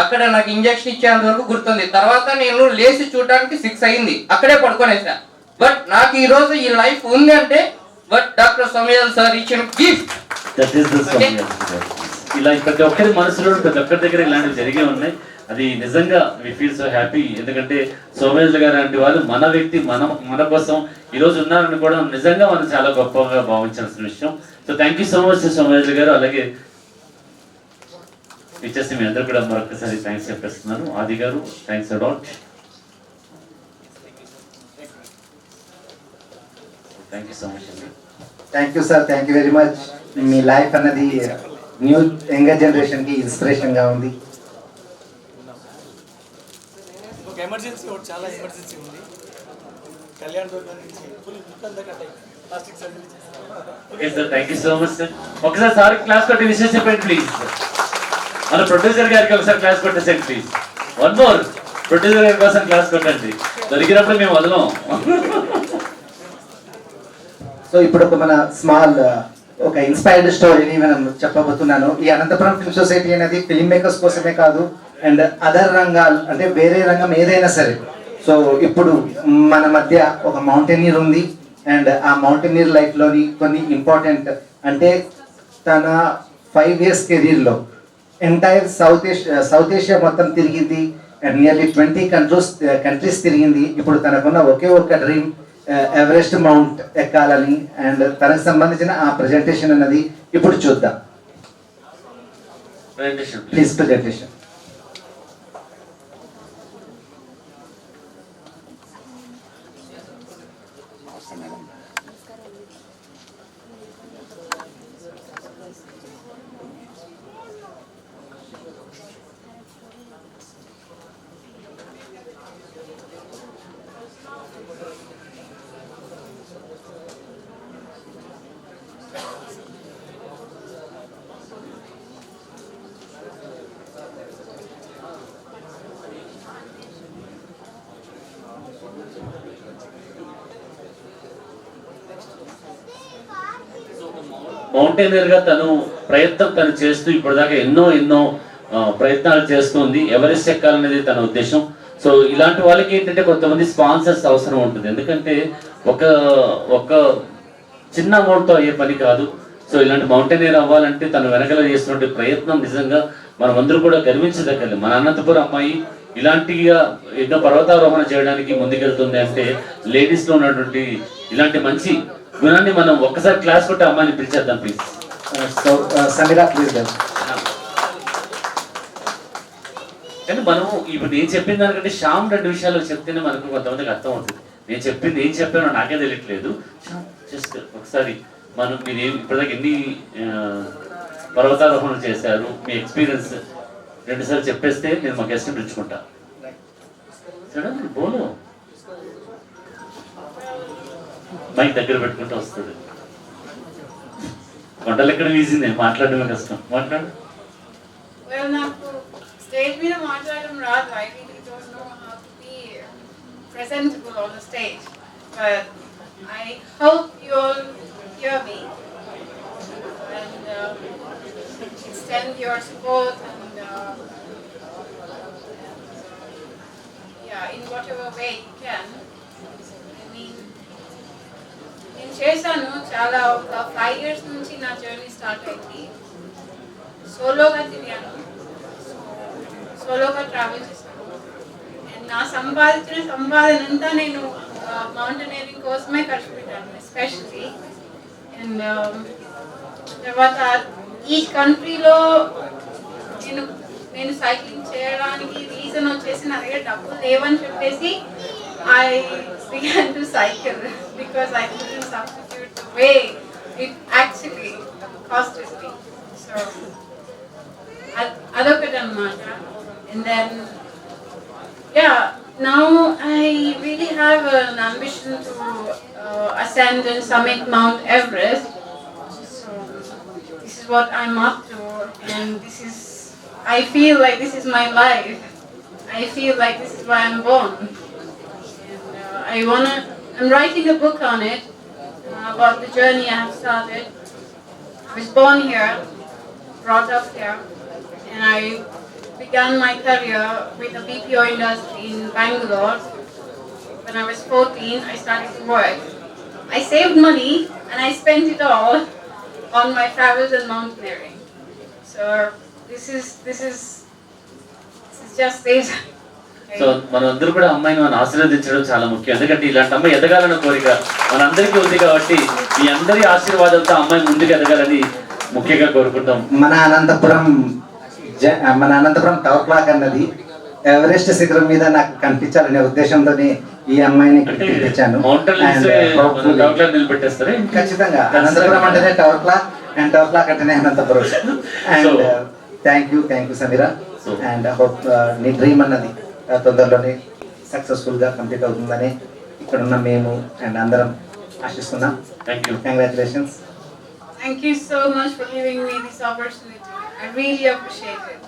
అక్కడ నాకు ఇంజక్షన్ ఇచ్చేంత వరకు గుర్తుంది. తర్వాత నేను లేచి చూడడానికి 6 అయింది, అక్కడే పడుకోనేసా. బట్ నాకు ఈ రోజు ఈ లైఫ్ ఉంది అంటే బట్ డాక్టర్ సోమయాజు సార్ ఇచ్చిన గిఫ్ట్. ఇలా ప్రతి ఒక్కరి మనసులో ప్రతి ఒక్కరి దగ్గర ఇలాంటివి జరిగే ఉన్నాయి. అది నిజంగా వి ఫీల్ సో హ్యాపీ. ఎందుకంటే సోమయాజు గారు లాంటి వాళ్ళు మన వ్యక్తి, మన కోసం ఈరోజు ఉన్నారని కూడా నిజంగా మనం చాలా గొప్పగా భావించాల్సిన విషయం. So thank you so much Somayaju garu. అలాగే ఇచ్చేసి మీ అందరూ కూడా మరొకసారి థ్యాంక్స్ చెప్పేస్తున్నాను. Adi garu thanks a lot. Thank you so much అండి. Thank you sir, thank you very much. మీ లైఫ్ అన్నది న్యూ యంగర్ జనరేషన్కి ఇన్స్పిరేషన్గా ఉంది. ఒక ఎమర్జెన్సీ ఒకటి చాలా ఎమర్జెన్సీ ఉంది. కళ్యాణ్ దుర్గం నుంచి ఫుల్ బుక్ అంతా కట్ అయింది, ప్లాస్టిక్ సర్జరీ చేస్తారు. Okay sir, thank you so much sir. ఒకసారి సార్ క్లాస్ కొట్టి విషయం చెప్పండి ప్లీజ్. మన ప్రొడ్యూసర్ గారికి ఒకసారి క్లాస్ కొట్టేసండి ప్లీజ్. వన్ మోర్, ప్రొడ్యూసర్ గారి కోసం క్లాస్ కొట్టండి, దొరికినప్పుడు మేము వదలం. సో ఇప్పుడు ఒక మన స్మాల్ ఒక ఇన్స్పైర్డ్ స్టోరీని మనం చెప్పబోతున్నాను. ఈ అనంతపురం ఫిల్మ్ సొసైటీ అనేది ఫిల్మ్ మేకర్స్ కోసమే కాదు అండ్ అదర్ రంగాలు అంటే వేరే రంగం ఏదైనా సరే. సో ఇప్పుడు మన మధ్య ఒక మౌంటైనీర్ ఉంది అండ్ ఆ మౌంటైనీర్ లైఫ్లోని కొన్ని ఇంపార్టెంట్ అంటే తన 5 years కెరీర్లో ఎంటైర్ సౌత్ ఏషియా మొత్తం తిరిగింది అండ్ నియర్లీ 20 కంట్రీస్ తిరిగింది. ఇప్పుడు తనకున్న ఒకే ఒక డ్రీమ్ ఎవరెస్ట్ మౌంట్ ఎక్కాలని అండ్ తనకు సంబంధించిన ఆ ప్రెజెంటేషన్ అన్నది ఇప్పుడు చూద్దాం. Please presentation. మౌంటైనర్ గా తను చేస్తూ ఇప్పటిదాకా ఎన్నో ప్రయత్నాలు చేస్తుంది. ఎవరెస్ట్ ఎక్కాలనేది తన ఉద్దేశం. సో ఇలాంటి వాళ్ళకి ఏంటంటే కొంతమంది స్పాన్సర్స్ అవసరం ఉంటుంది, ఎందుకంటే ఒక ఒక చిన్న అమౌంట్తో అయ్యే పని కాదు. సో ఇలాంటి మౌంటైనర్ అవ్వాలంటే తను వెనకల చేస్తున్న ప్రయత్నం నిజంగా మనం అందరూ కూడా గర్వించదగ్గలి. మన అనంతపురం అమ్మాయి ఇలాంటిగా ఎన్నో పర్వతారోహణ చేయడానికి ముందుకెళ్తుంది అంటే లేడీస్ లో ఉన్నటువంటి ఇలాంటి మంచి గుణాన్ని మనం ఒక్కసారి క్లాస్ కొట్టి అమ్మాయిని పిలిచేద్దాం ప్లీజ్. So Sameera please. కానీ మనము ఇప్పుడు నేను చెప్పిన దానికంటే శ్యామ్ 2 విషయాలు చెప్తేనే మనకు కొంతమందికి అర్థం అవుతుంది. నేను చెప్పింది ఏం చెప్పానో నాకే తెలియట్లేదు. జస్ట్ ఒకసారి మనం మీరు ఇప్పటిదాకా ఎన్ని పర్వతారోహణలు చేశారు, మీ ఎక్స్పీరియన్స్ 2 సార్లు చెప్పేస్తే నేను మా గెస్ట్ని పిలుచుకుంటా. సరే బోలో మైక్ దగ్గర పెట్టుకుంటూ వస్తుంది. వంటలు ఎక్కడ ఈజీ, నేను మాట్లాడడమే కష్టం. మాట్లాడు. నాకు స్టేజ్ మీద మాట్లాడడం రాదు. I really don't know how to be presentable on the stage. But I hope you all hear me and extend your support and yeah, in whatever way you can. I mean, నేను చేశాను చాలా, ఒక 5 years నుంచి నా journey start అయింది. సోలోగా తిరిగాను, సోలోగా ట్రావెల్ చేశాను. అండ్ నా సంపాదన అంతా నేను మౌంటైనరింగ్ కోసమే ఖర్చు పెట్టాను ఎస్పెషల్లీ. అండ్ తర్వాత ఈ కంట్రీలో నేను సైక్లింగ్ చేయడానికి రీజన్ వచ్చేసి నా దగ్గర డబ్బులు లేవని చెప్పేసి I began to cycle because I couldn't substitute the way it actually costed me. So adokati anamata. And then yeah, now I really have an ambition to ascend and summit Mount Everest. So this is what I'm up to, and I feel like this is my life. I feel like this is why I'm born. I'm writing a book on it, about the journey I have started. I was born here, brought up here, and I began my career with the BPO industry in Bangalore. When I was 14, I started to work. I saved money and I spent it all on my travels and mountaineering. So this is just it. So మనందరూ కూడా అమ్మాయిని మనం ఆశీర్వదించడం చాలా ముఖ్యం, ఎందుకంటే ఇలాంటి అమ్మాయి ఎదగాలన్న కోరిక మనందరికీ ఉంది కాబట్టి మీ అందరి ఆశీర్వాదంతో అమ్మాయి ముందుకు ఎదగాలని ముఖ్యంగా కోరుకుంటాం. మన అనంతపురం టవర్ క్లాక్ అన్నది ఎవరెస్ట్ శిఖరం మీద నాకు కనిపించాలనే ఉద్దేశంతోనే ఈ అమ్మాయిని పిలిపించాను. ఖచ్చితంగా అనంతపురం అంటేనే tower clock, and tower clock అంటేనే Anantapuram. And thank you Sameera. And hope నీ డ్రీమ్ అన్నది తొందరలోనే సక్సెస్ఫుల్ గా కంప్లీట్ అవుతుందని ఇక్కడ ఉన్న మేము అండ్ అందరం ఆశిస్తున్నాం. Congratulations. Thank you so much for giving me this opportunity. I really appreciate it.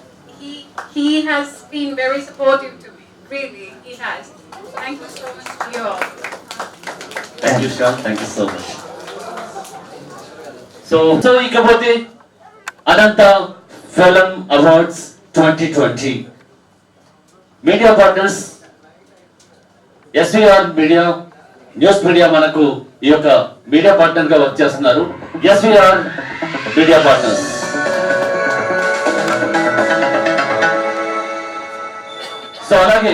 He has been very supportive to me. Really, he has. Thank you so much to you all. Thank you, Shyam. Thank you so much. So ఇకపోతే Anantha film awards 2020 media partners SVR media, news media మనకు ఈ యొక్క media partner గా work చేస్తున్నారు. SVR media partners. So అలాగే